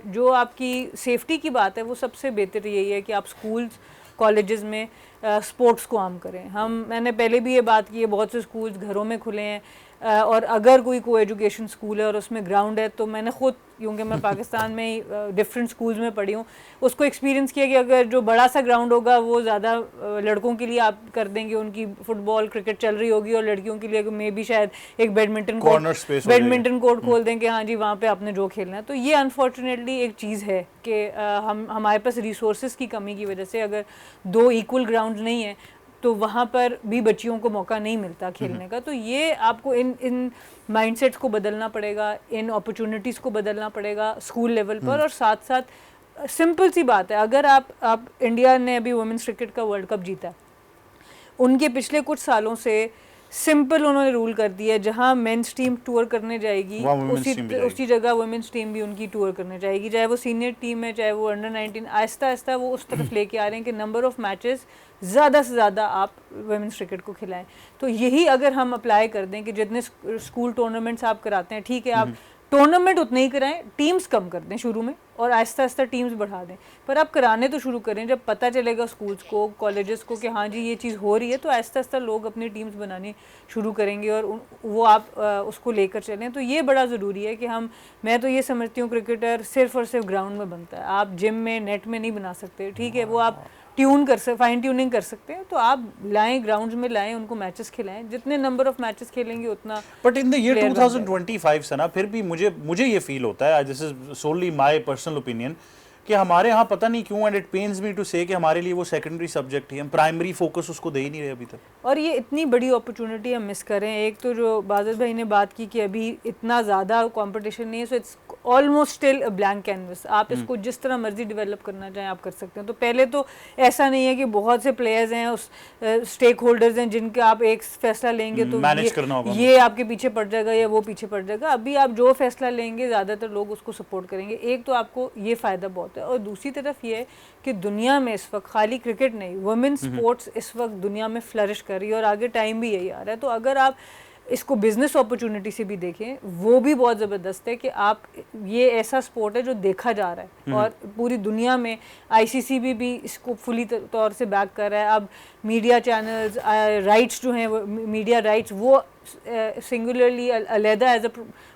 जो आपकी सेफ्टी की बात है वो सबसे बेहतर यही है कि आप स्कूल्स कॉलेजेस में स्पोर्ट्स को आम करें। मैंने पहले भी ये बात की है, बहुत से स्कूल्स घरों में खुले हैं, और अगर कोई एजुकेशन स्कूल है और उसमें ग्राउंड है, तो मैंने खुद, क्योंकि मैं पाकिस्तान में ही डिफरेंट स्कूल्स में पढ़ी हूँ, उसको एक्सपीरियंस किया कि अगर जो बड़ा सा ग्राउंड होगा वो ज़्यादा लड़कों के लिए आप कर देंगे, उनकी फुटबॉल क्रिकेट चल रही होगी, और लड़कियों के लिए मे भी शायद एक बैडमिंटन कोर्ट खोल देंगे, हाँ जी वहाँ पे आपने जो खेलना है। तो ये अनफॉर्चुनेटली एक चीज़ है कि हमारे पास रिसोर्सेज की कमी की वजह से अगर 2 इक्वल ग्राउंड नहीं है तो वहाँ पर भी बच्चियों को मौका नहीं मिलता खेलने का। तो ये आपको इन माइंडसेट्स को बदलना पड़ेगा, इन अपॉर्चुनिटीज़ को बदलना पड़ेगा स्कूल लेवल पर। और साथ साथ सिंपल सी बात है, अगर आप इंडिया ने अभी वुमेन्स क्रिकेट का वर्ल्ड कप जीता, उनके पिछले कुछ सालों से सिंपल उन्होंने रूल कर दिया है, जहाँ मेंस टीम टूर करने जाएगी उसी जगह वुमेन्स टीम भी उनकी टूर करने जाएगी, चाहे वो सीनियर टीम है चाहे वो अंडर 19। आहिस्ता आहिस्ता वो उस तरफ लेके आ रहे हैं कि नंबर ऑफ मैचेस ज़्यादा से ज़्यादा आप वुमेन्स क्रिकेट को खिलाएं। तो यही अगर हम अप्लाई कर दें कि जितने स्कूल टूर्नामेंट्स आप कराते हैं, ठीक है आप टूर्नामेंट उतने ही कराएं, टीम्स कम कर दें शुरू में और आहिस्ता आहिस्ता टीम्स बढ़ा दें, पर आप कराने तो शुरू करें। जब पता चलेगा स्कूल्स को, कॉलेजेस को कि हाँ जी ये चीज़ हो रही है, तो आहिस्ता आहिस्ता लोग अपनी टीम्स बनानी शुरू करेंगे और वो आप उसको लेकर चलें। तो ये बड़ा ज़रूरी है कि मैं तो ये समझती हूँ क्रिकेटर सिर्फ और सिर्फ ग्राउंड में बनता है, आप जिम में नेट में नहीं बना सकते, ठीक है, वो आप फाइन ट्यूनिंग कर सकते हैं, तो आप लाएं ग्राउंड्स में लाएं, उनको मैचेस खिलाएं, जितने नंबर ऑफ मैचेस खेलेंगे उतना। बट इन द ईयर 2025 से ना, फिर भी मुझे ये फील होता है, this is solely my personal opinion, कि हमारे यहाँ पता नहीं क्यों, and it pains me to say, कि हमारे लिए वो सेकेंडरी सब्जेक्ट ही, हम प्राइमरी फोकस उसको दे ही नहीं रहे अभी तक। और ये इतनी बड़ी अपॉर्चुनिटी हम मिस कर रहे हैं। एक तो जो बाज़त भाई ने बात की कि अभी इतना ज़्यादा कंपटीशन नहीं है, so it's almost still a blank canvas, आप इसको जिस तरह मर्जी डेवलप करना चाहें आप कर सकते हैं। तो पहले तो ऐसा नहीं है कि बहुत से प्लेयर्स हैं, उस स्टेक होल्डर्स हैं जिनका आप एक फैसला लेंगे तो ये आपके पीछे पड़ जाएगा या वो पीछे पड़ जाएगा। अभी आप जो फैसला लेंगे ज़्यादातर लोग उसको सपोर्ट करेंगे। एक तो आपको ये फ़ायदा बहुत है, और दूसरी तरफ ये है कि दुनिया में इस वक्त खाली क्रिकेट नहीं, वुमेन स्पोर्ट्स इस वक्त दुनिया में फ्लरिश कर रही है, और आगे टाइम भी यही आ रहा है। तो अगर आप इसको बिजनेस अपॉर्चुनिटी से भी देखें, वो भी बहुत ज़बरदस्त है कि आप, ये ऐसा स्पोर्ट है जो देखा जा रहा है और पूरी दुनिया में आईसीसी भी इसको फुली तौर से बैक कर रहा है। अब मीडिया चैनल्स, राइट्स जो हैं, मीडिया राइट्स वो सिंगुलरली अलहदा एज अ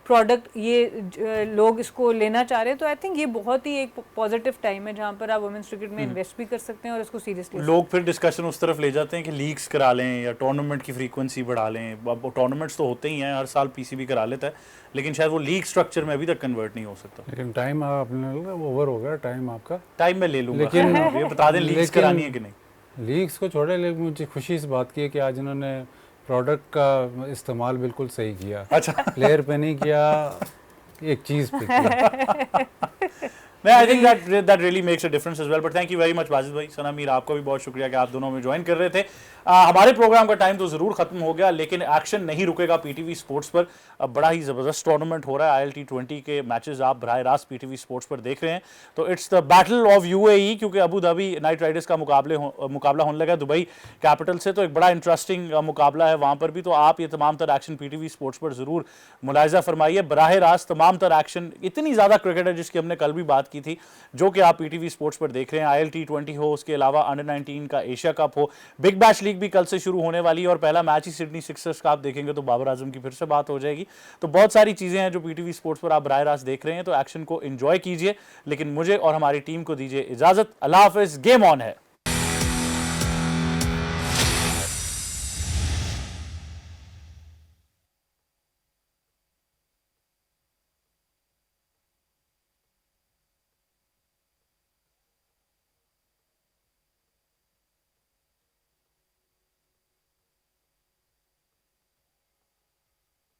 प्रोडक्ट ये लोग इसको लेना चाह रहे हैं, तो आई थिंक ये बहुत ही एक पॉजिटिव टाइम है जहाँ पर आप वुमेन्स क्रिकेट में इन्वेस्ट भी कर सकते हैं और इसको सीरियसली। लोग फिर डिस्कशन उस तरफ ले जाते हैं कि लीग्स करा लें या टूर्नामेंट की फ्रीक्वेंसी बढ़ा लें। अब टूर्नामेंट्स तो होते ही हैं, हर साल पीसीबी करा लेता है, लेकिन शायद वो लीग स्ट्रक्चर में अभी तक कन्वर्ट नहीं हो सकता। लेकिन टाइम आपने ओवर हो गया टाइम आपका। टाइम मैं ले लूँगा, लेकिन ये बता दें लीग्स करानी है कि नहीं। लीग्स को छोड़े, लेकिन मुझे खुशी इस बात की है कि आज इन्होंने प्रोडक्ट का इस्तेमाल बिल्कुल सही किया। अच्छा, प्लेयर पे नहीं किया, एक चीज़ पे किया। नहीं, I think that really makes a difference as well. But thank you very much Wajid भाई, सना मीर, आपका भी बहुत शुक्रिया कि आप दोनों में ज्वाइन कर रहे थे। हमारे प्रोग्राम का टाइम तो ज़रूर खत्म हो गया, लेकिन एक्शन नहीं रुकेगा पीटीवी स्पोर्ट्स पर। अब बड़ा ही ज़बरदस्त टूर्नामेंट हो रहा है, ILT20 के मैचेस आप बराह रास्त पीटीवी स्पोर्ट्स पर देख रहे हैं। तो it's the battle of UAE, क्योंकि अबू धाबी नाइट राइडर्स का मुकाबला होने लगा दुबई कैपिटल से, तो एक बड़ा इंटरेस्टिंग मुकाबला है वहाँ पर भी। तो आप ये तमाम तर एक्शन पीटीवी स्पोर्ट्स पर ज़रूर मुलाहिजा फरमाइए। बराह रास्त तमाम तर एक्शन, इतनी ज़्यादा क्रिकेट है जिसकी हमने कल भी बात की थी, जो कि आप पीटीवी स्पोर्ट्स पर देख रहे हैं। ILT20 हो, उसके अलावा अंडर-19 का एशिया कप हो, बिग बैश लीग भी कल से शुरू होने वाली है और पहला मैच ही सिडनी सिक्सर्स का आप देखेंगे तो बाबर आजम की फिर से बात हो जाएगी। तो बहुत सारी चीज़ें हैं जो पीटीवी स्पोर्ट्स पर आप बराह रास्त देख रहे हैं, तो एक्शन को एंजॉय कीजिए। लेकिन मुझे और हमारी टीम को दीजिए इजाज़त। अल्लाह हाफ़िज़। गेम ऑन है।